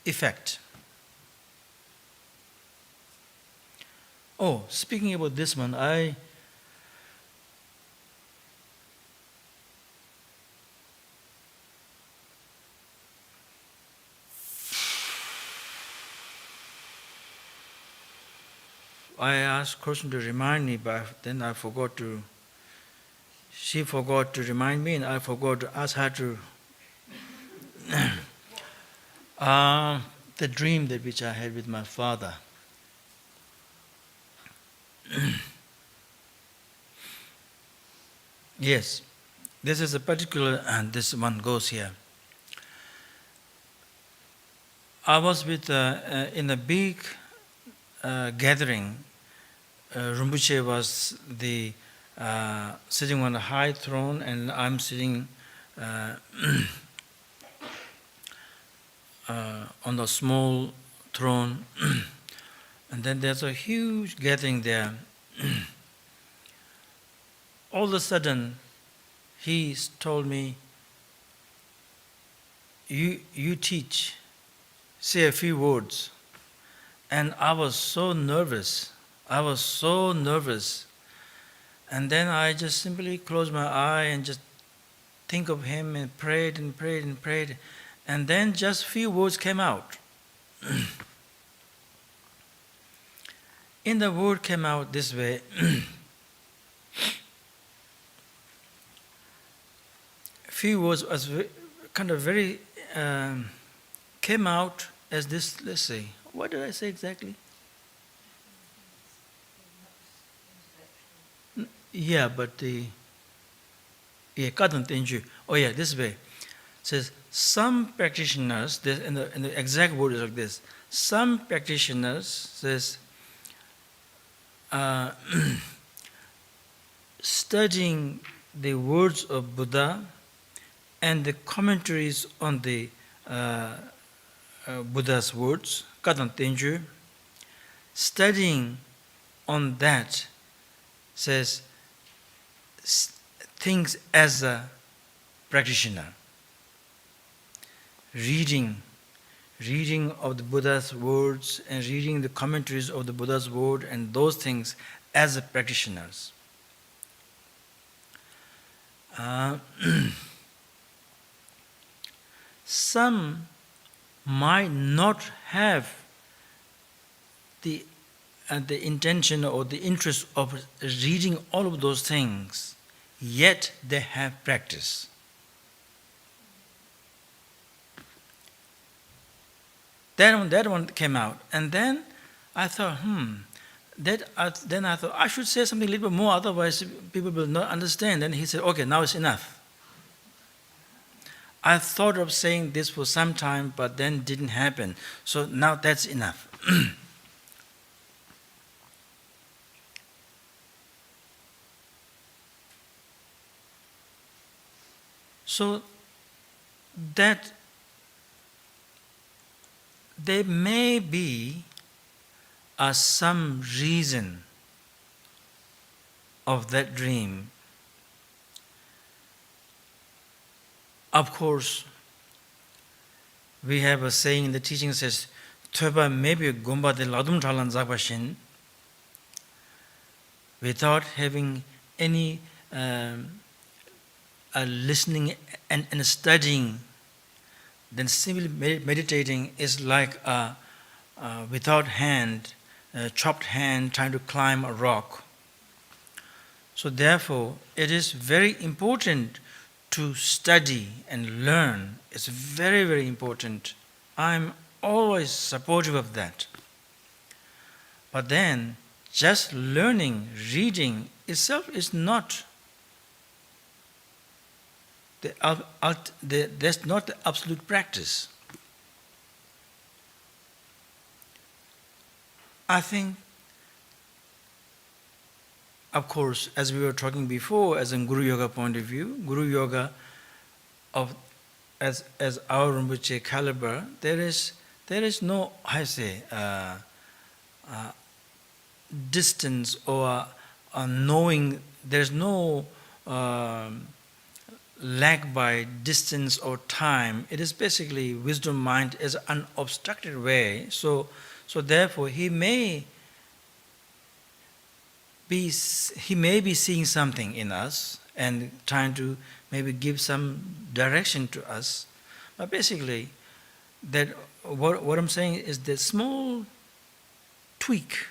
effect. Oh, speaking about this one, I asked Krishna to remind me, but then I forgot to. She forgot to remind me, and I forgot to ask her to. The dream that which I had with my father. Yes, this is a particular, and this one goes here. I was with in a big gathering. Rinpoche was the sitting on a high throne, and I'm sitting on a small throne. And then there's a huge gathering there. All of a sudden, he told me, you teach, say a few words. And I was so nervous. And then I just simply closed my eye and just think of him and prayed and prayed and prayed. And then just few words came out. In the word came out this way. Few words was kind of very came out as this. Let's see, what did I say exactly? Yeah, but kadam tenju. Oh yeah, this way. It says some practitioners. And the exact word is like this. Some practitioners says. Studying the words of Buddha and the commentaries on the Buddha's words, Kadam Tenju, studying on that says things as a practitioner. Reading of the Buddha's words and reading the commentaries of the Buddha's word and those things as a practitioners. Some might not have the intention or the interest of reading all of those things, yet they have practice. That one came out, and then I thought, then I thought I should say something a little bit more, otherwise people will not understand. And he said, okay, now it's enough. I thought of saying this for some time, but then didn't happen. So now that's enough. So that there may be some reason of that dream. Of course, we have a saying in the teaching says, "Thoba maybe gomba de ladum thalan zakbashin," without having any listening and studying. Then simply meditating is like a without hand, chopped hand trying to climb a rock. So therefore, it is very important to study and learn. It's very, very important. I'm always supportive of that. But then, just learning, reading itself is not that's not the absolute practice. I think, of course, as we were talking before, as in Guru Yoga point of view, Guru Yoga as our Rinpoche caliber, there is no, I say, distance or knowing. There's no lack by distance or time. It is basically wisdom mind as an unobstructed way. So therefore he may be seeing something in us and trying to maybe give some direction to us. But basically, that what I'm saying is that small tweak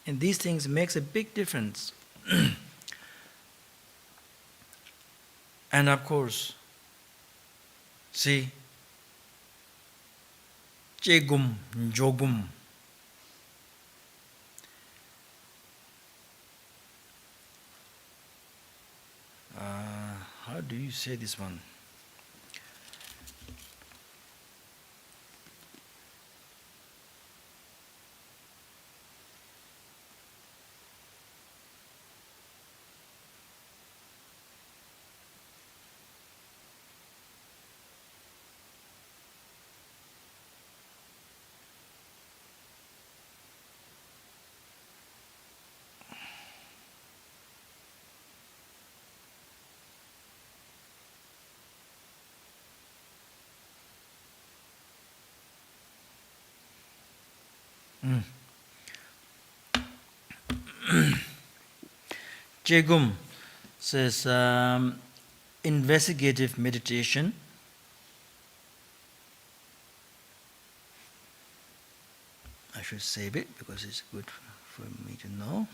in these things makes a big difference. And of course, see, Jigum, Jogum. How do you say this one? Jigme says investigative meditation. I should save it because it's good for me to know.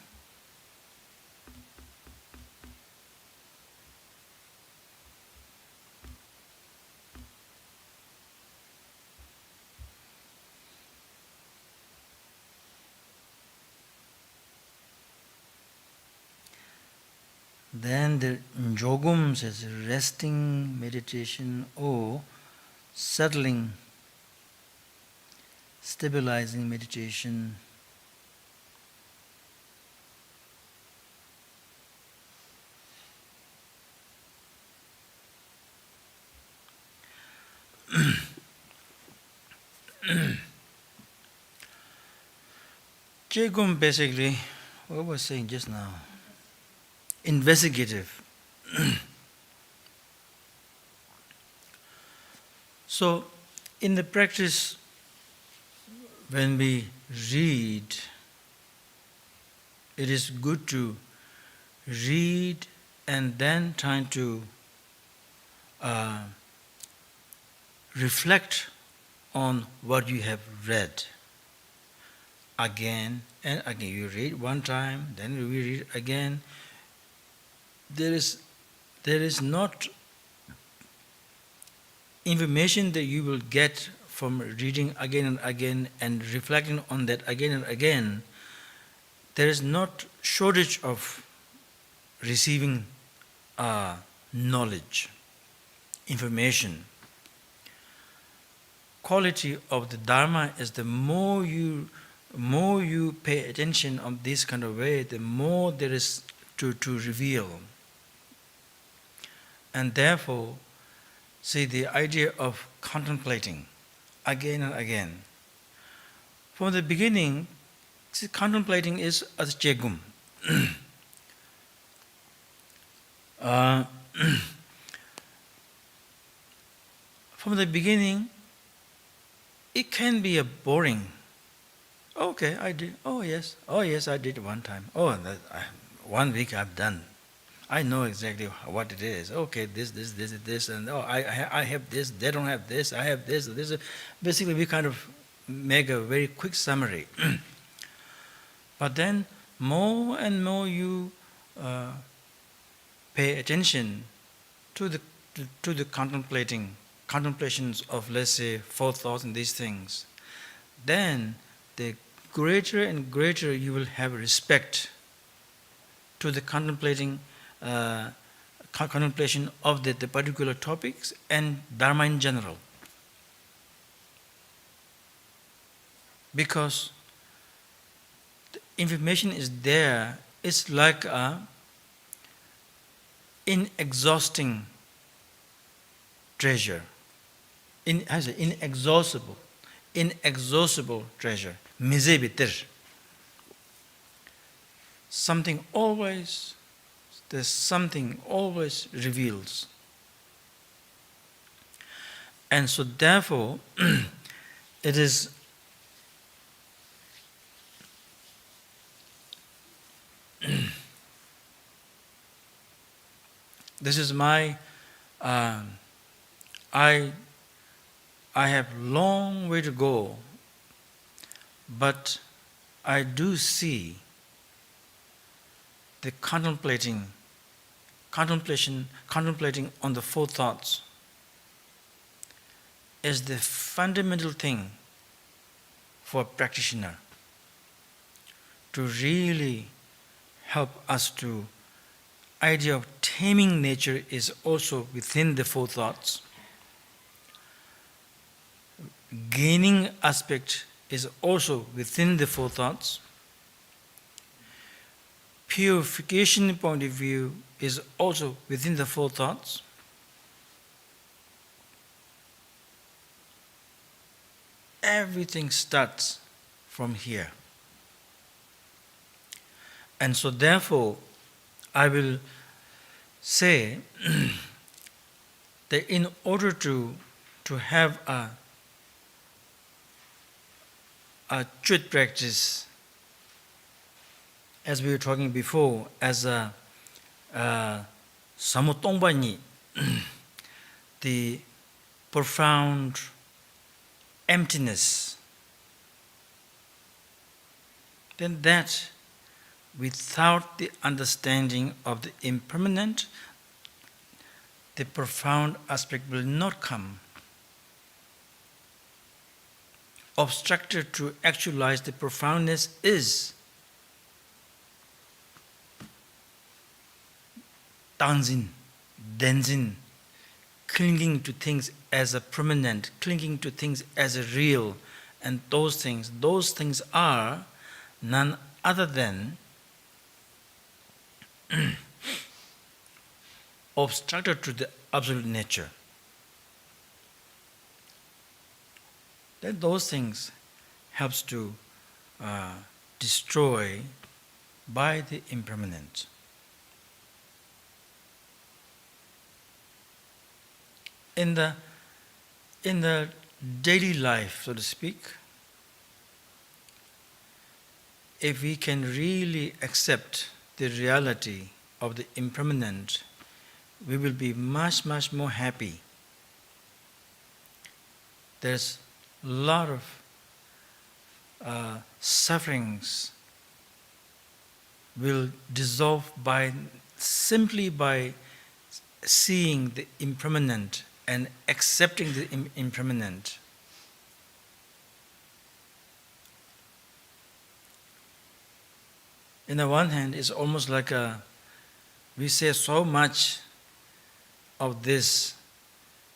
Then the Jogum says resting meditation or settling, stabilizing meditation. Jigme basically, what was I saying just now? Investigative. So, in the practice, when we read, it is good to read and then trying to reflect on what you have read. Again and again. You read one time, then you read again. There is not information that you will get from reading again and again and reflecting on that again and again. There is not shortage of receiving knowledge, information. Quality of the Dharma is the more you pay attention on this kind of way, the more there is to reveal. And therefore, see the idea of contemplating again and again. From the beginning, see, contemplating is as Jigme. From the beginning, it can be a boring. Okay, I did. Oh yes, I did one time. 1 week I've done. I know exactly what it is. Okay, this, and I have this. They don't have this. I have this. This. Basically, we kind of make a very quick summary. But then, more and more you pay attention to the contemplations of, let's say, 4 thoughts and these things. Then, the greater and greater you will have respect to the contemplation of the particular topics and Dharma in general. Because the information is there, it's like a inexhausting treasure. Inexhaustible treasure. Mizebitir. There's something always reveals. And so therefore, it is this is my I have long way to go, but I do see the contemplating on the 4 thoughts is the fundamental thing for a practitioner to really help us to. Idea of taming nature is also within the 4 thoughts. Gaining aspect is also within the 4 thoughts. Purification point of view is also within the 4 thoughts. Everything starts from here. And so therefore, I will say that in order to have chut practice, as we were talking before, as a samutongbanyi, the profound emptiness, then that, without the understanding of the impermanent, the profound aspect will not come. Obstructed to actualize the profoundness is tanzin, denzin, clinging to things as a permanent, clinging to things as a real, and those things are none other than obstructed to the absolute nature. Then those things helps to destroy by the impermanent. In the daily life, so to speak, if we can really accept the reality of the impermanent, we will be much, much more happy. There's a lot of sufferings will dissolve simply by seeing the impermanent and accepting the impermanent. On the one hand, it's almost like we say so much of this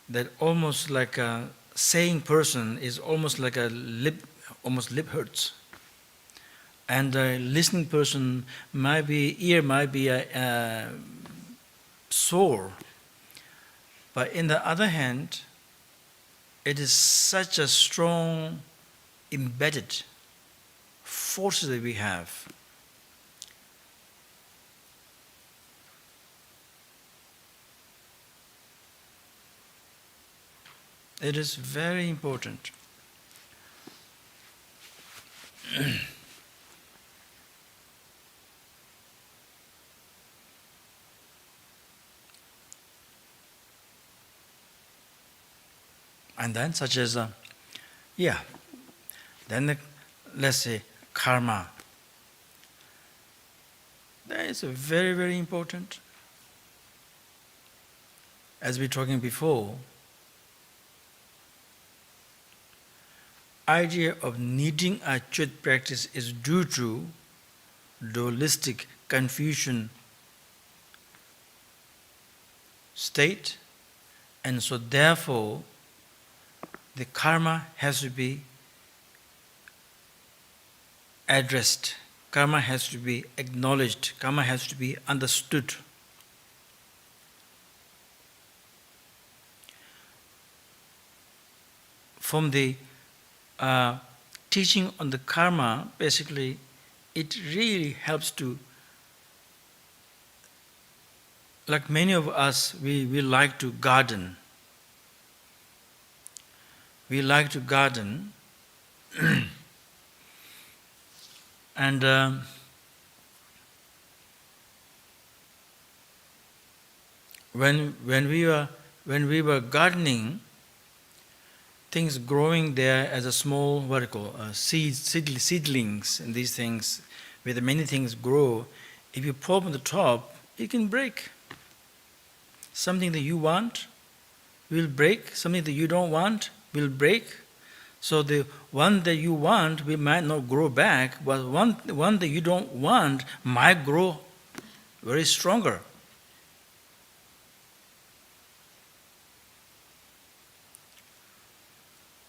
that almost like a saying person is almost like lip hurts. And a listening person ear might be sore. But in the other hand, it is such a strong, embedded force that we have. It is very important. And then such as, let's say karma. That is very, very important. As we were talking before, idea of needing a chut practice is due to dualistic confusion state, and so therefore the karma has to be addressed, karma has to be acknowledged, karma has to be understood. From the teaching on the karma, basically, it really helps to, like many of us, we like to garden. We like to garden, and when we were gardening, things growing there as a small seedlings, and these things, where many things grow, if you pull on the top, it can break. Something that you want will break, something that you don't want will break. So the one that you want might not grow back, but one that you don't want might grow very stronger.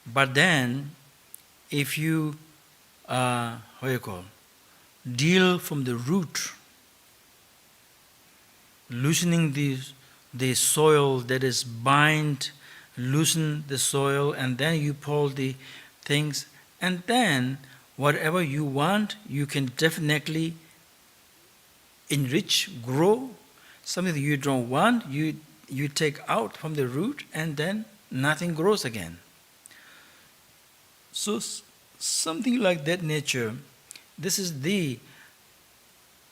But then, if you deal from the root, loosening the soil that is bind, loosen the soil, and then you pull the things, and then whatever you want, you can definitely enrich, grow. Something that you don't want, you take out from the root, and then nothing grows again. So something like that nature. This is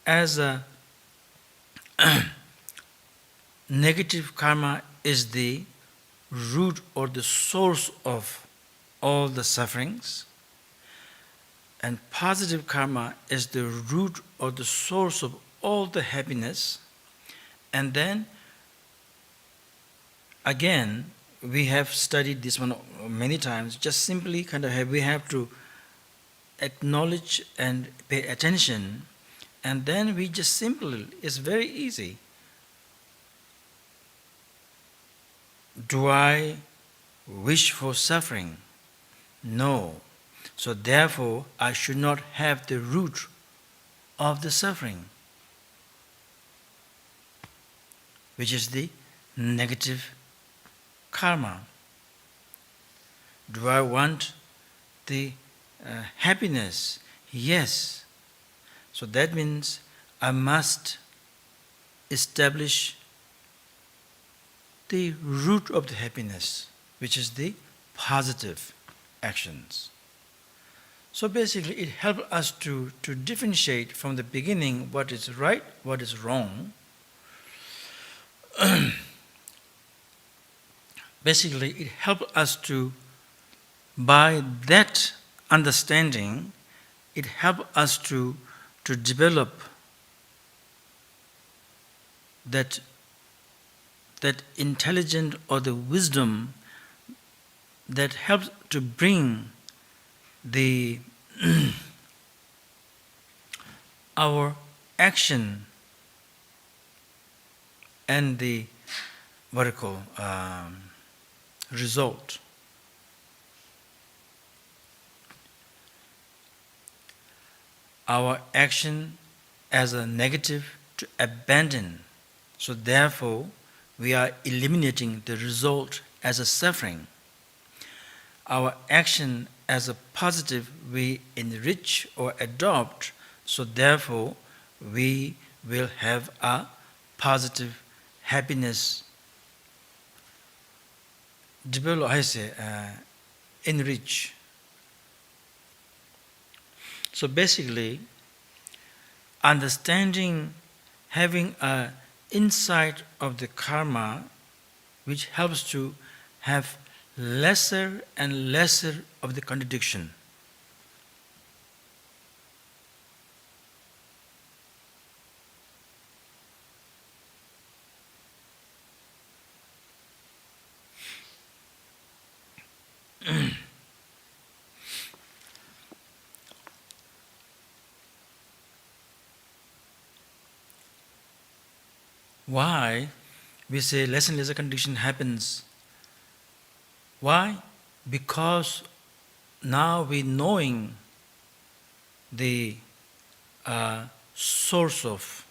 as a negative karma is the root or the source of all the sufferings, and positive karma is the root or the source of all the happiness. And then again, we have studied this one many times, just simply we have to acknowledge and pay attention, and then we just simply, it's very easy. Do I wish for suffering? No. So therefore, I should not have the root of the suffering, which is the negative karma. Do I want the happiness? Yes. So that means I must establish the root of the happiness, which is the positive actions. So basically it helps us to differentiate from the beginning what is right, what is wrong. Basically it helps us to, by that understanding, it helps us to develop that intelligence or the wisdom that helps to bring the our action and the result. Our action as a negative to abandon. So therefore, we are eliminating the result as a suffering. Our action as a positive, we enrich or adopt. So therefore, we will have a positive happiness develop, enrich. So basically, understanding, having an insight of the karma, which helps to have lesser and lesser of the contradiction. Why we say less and lesser condition happens? Why? Because now we knowing the source of,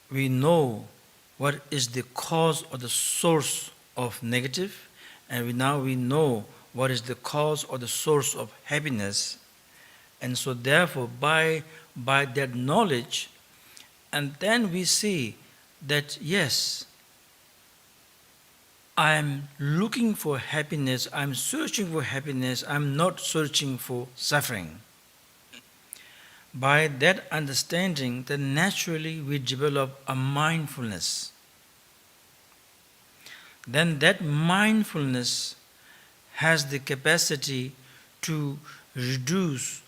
we know what is the cause or the source of negative, and now we know what is the cause or the source of happiness. And so therefore, by that knowledge, and then we see that yes, I am looking for happiness, I am searching for happiness, I am not searching for suffering. By that understanding, then naturally we develop a mindfulness. Then that mindfulness has the capacity to reduce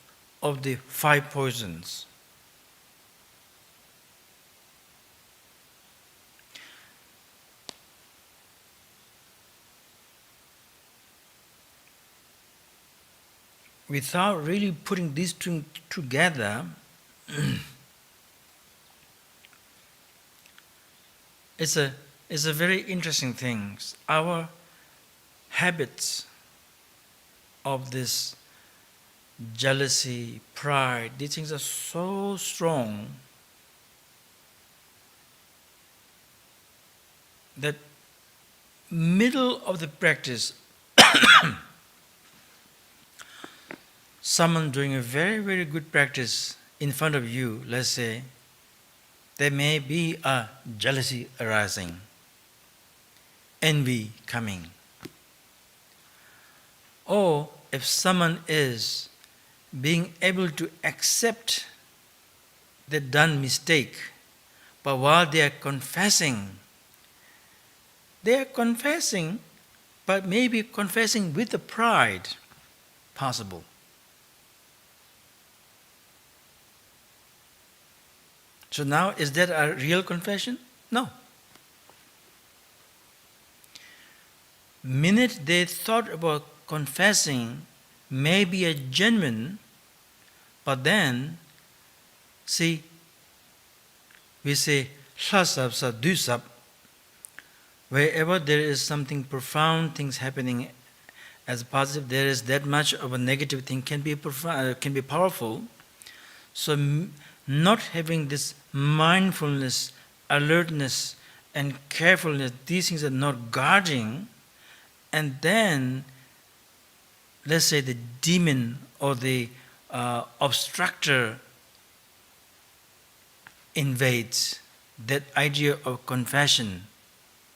of the 5 poisons. Without really putting these two together, it's a very interesting thing. Our habits of this jealousy, pride, these things are so strong that middle of the practice, someone doing a very, very good practice in front of you, let's say, there may be a jealousy arising, envy coming. Or if someone is being able to accept the done mistake, but while they are confessing, but maybe confessing with the pride possible. So now, is that a real confession? No. Minute they thought about confessing may be a genuine, but then, see, we say, sasab sa dusab, wherever there is something profound, things happening as positive, there is that much of a negative thing can be powerful. So not having this mindfulness, alertness, and carefulness, these things are not guarding, and then, let's say, the demon or the obstructor invades, that idea of confession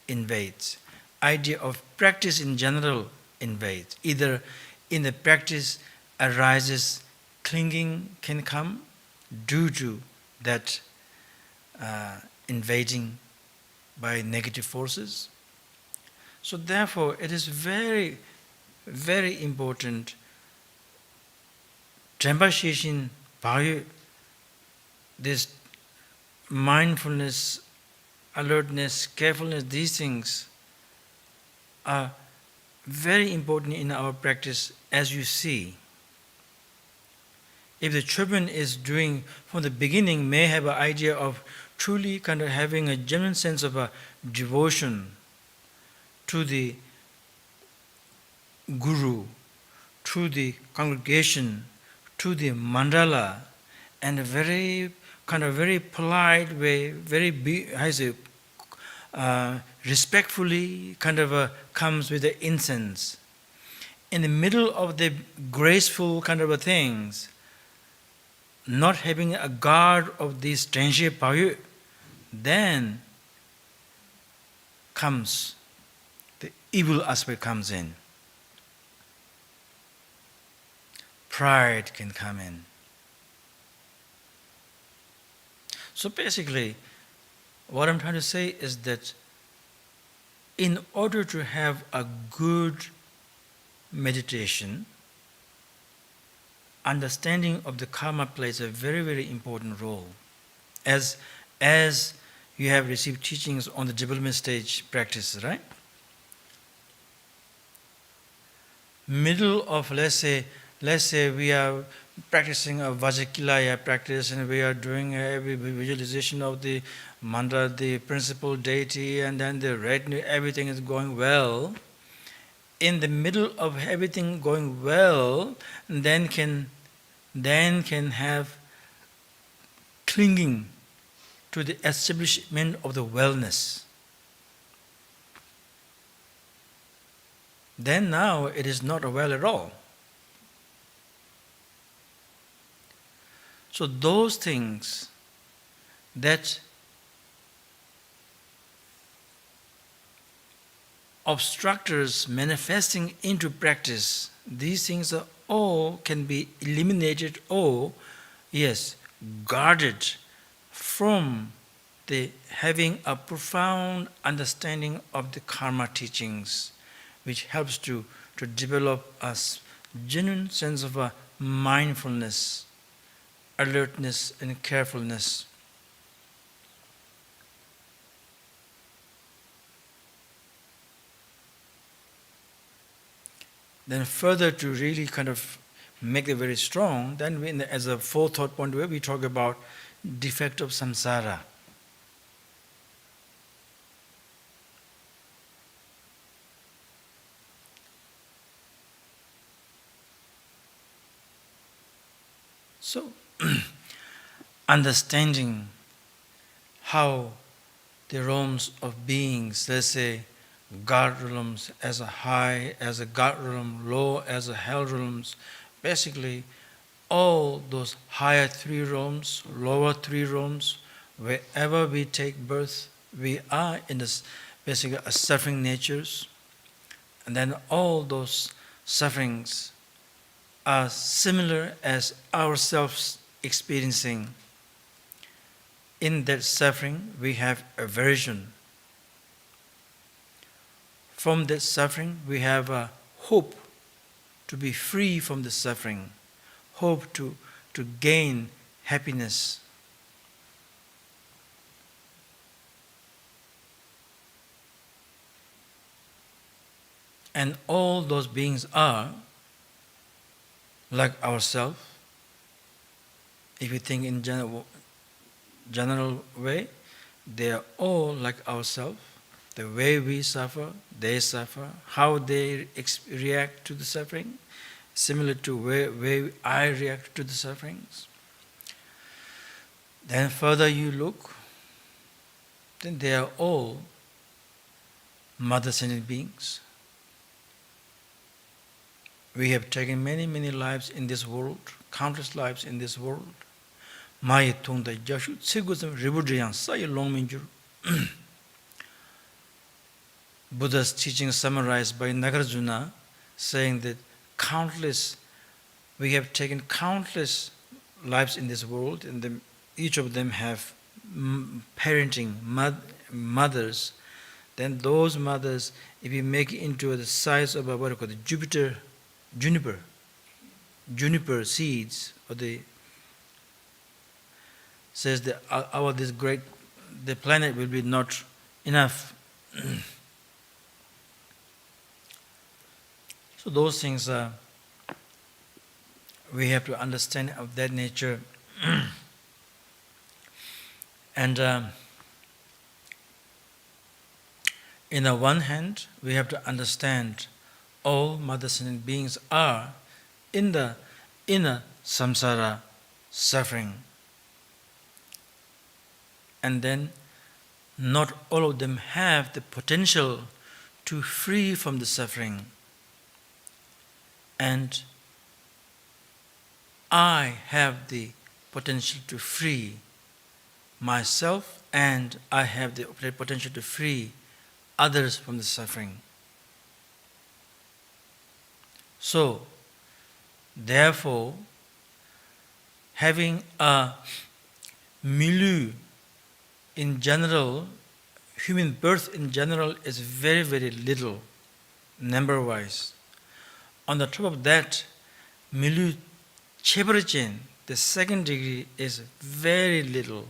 invades, idea of practice in general invades. Either in the practice arises clinging can come due to that invading by negative forces. So therefore, it is very, very important. Trempa Shishin Bhayu, this mindfulness, alertness, carefulness, these things are very important in our practice, as you see. If the children is doing from the beginning, may have an idea of truly kind of having a genuine sense of a devotion to the guru, to the congregation, to the mandala, and a very kind of very polite way, very respectfully kind of comes with the incense. In the middle of the graceful kind of things, not having a guard of this Tromge Payu, then comes the evil aspect comes in. Pride can come in. So basically, what I'm trying to say is that in order to have a good meditation, understanding of the karma plays a very, very important role. As you have received teachings on the development stage practice, right? Middle of, let's say we are practicing a Vajakilaya practice and we are doing every visualization of the mantra, the principal deity, and then the retinue, everything is going well. In the middle of everything going well, then can have clinging to the establishment of the wellness. Then now it is not well at all. So those things that obstructors manifesting into practice, these things are all can be eliminated or, yes, guarded from the having a profound understanding of the karma teachings, which helps to develop a genuine sense of a mindfulness, alertness, and carefulness. Then further to really kind of make it very strong, then we, as a fourth thought point, where we talk about defect of samsara. So, understanding how the realms of beings, let's say, God realms as a high, as a God realm, low as a hell realms, basically all those higher three realms, lower three realms, wherever we take birth, we are in this basically suffering natures, and then all those sufferings are similar as ourselves experiencing. In that suffering, we have aversion. From that suffering, we have a hope to be free from the suffering, hope to gain happiness. And all those beings are like ourselves. If you think in general way, they are all like ourselves. The way we suffer, they suffer. How they react to the suffering, similar to way I react to the sufferings. Then further you look, then they are all mother sentient beings. We have taken many, many lives in this world, countless lives in this world. Maya tungda jashu tsigusam ribudriyang sayi longminjur. Buddha's teaching summarized by Nagarjuna, saying that we have taken countless lives in this world, and each of them have parenting mothers. Then those mothers, if you make it into the size of what we call the juniper seeds, or says that the planet will be not enough. So those things we have to understand of that nature. And in the one hand, we have to understand all mother sentient beings are in the inner samsara suffering. And then not all of them have the potential to free from the suffering. And I have the potential to free myself, and I have the potential to free others from the suffering. So, therefore, having a milieu in general, human birth in general is very, very little, number-wise. On the top of that, milieu cheparichin, the second degree, is very little.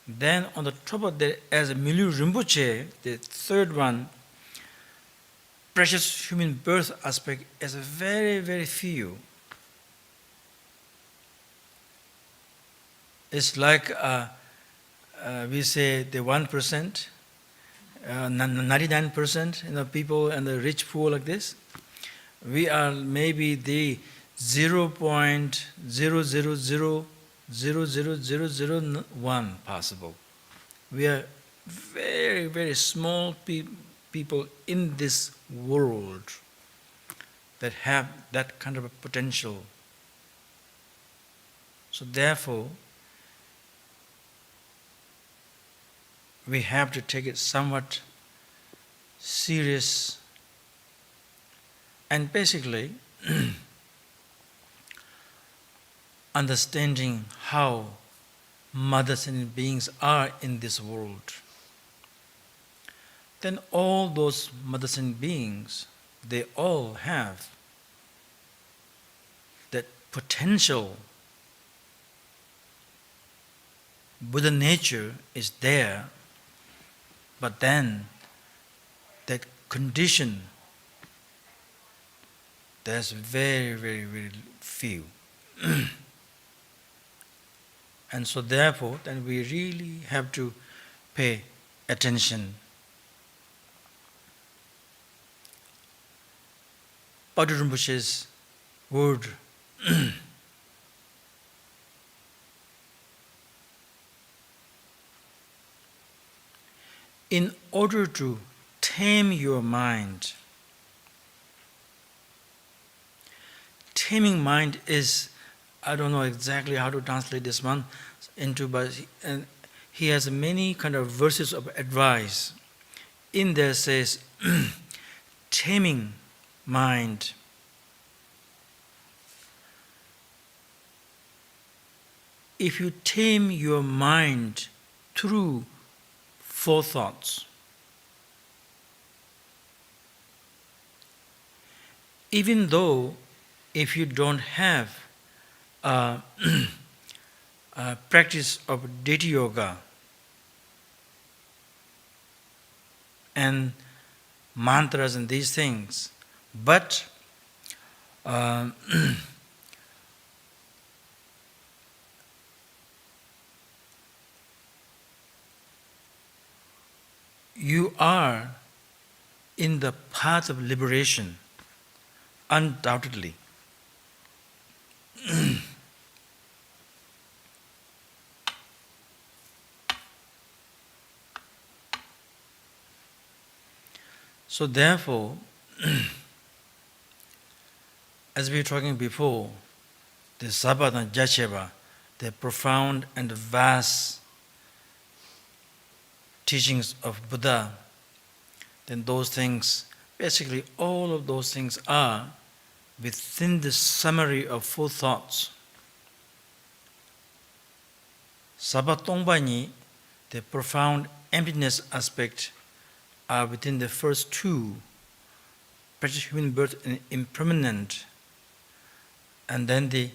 Then on the top of that, as a milieu Rinpoche, the third one, precious human birth aspect is very, very few. It's like we say the 1%, 99%, people and the rich poor like this. We are maybe the 0.0000001 possible. We are very, very small people in this world that have that kind of a potential. So therefore, we have to take it somewhat serious. And basically, understanding how mother sentient beings are in this world. Then all those mother sentient beings, they all have that potential. Buddha nature is there, but then that condition, there's very, very, very few. And so therefore, then we really have to pay attention. Padre Rinpoche's word, in order to tame your mind, taming mind is, I don't know exactly how to translate this one into, but he has many kind of verses of advice. In there says, taming mind. if you tame your mind through four thoughts, even though if you don't have a practice of deity yoga and mantras and these things, but you are in the path of liberation, undoubtedly. So therefore, as we were talking before, the Sabbath and Jacheva, the profound and vast teachings of Buddha, then those things, basically all of those things are within the summary of four thoughts. Sabbath Tongbani, the profound emptiness aspect, are within the first two, precious human birth and impermanent, and then the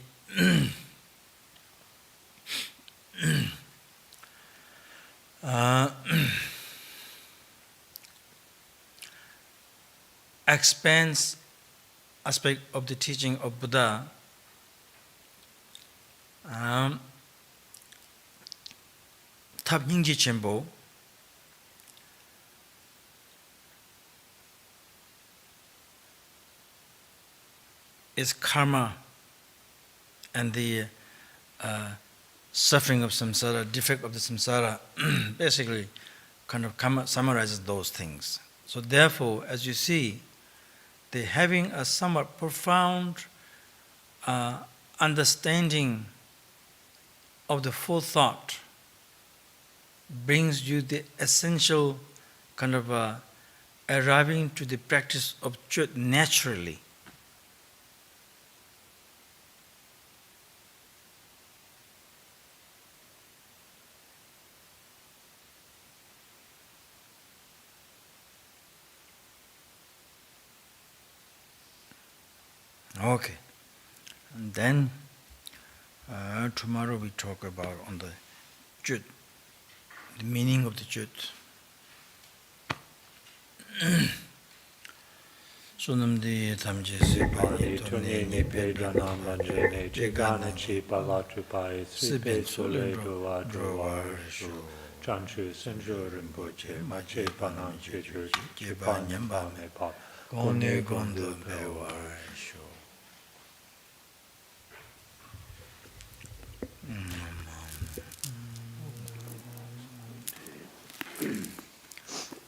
expanse aspect of the teaching of Buddha, Thab Nyingji Chenpo, is karma and the suffering of samsara, defect of the samsara, basically kind of summarizes those things. So therefore, as you see, they having a somewhat profound understanding of the full thought brings you the essential kind of arriving to the practice of Chut naturally. Okay, and then tomorrow we talk about on the Chut, the meaning of the Chut. Sunamdi tamje sipani tonne ni pedranam lanjene jegana chi palatupai sipe sole drova shu chanchu senjo rinpoche mache panam chechu jipa nyamba me pa gone gondo pewa shu.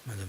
Mother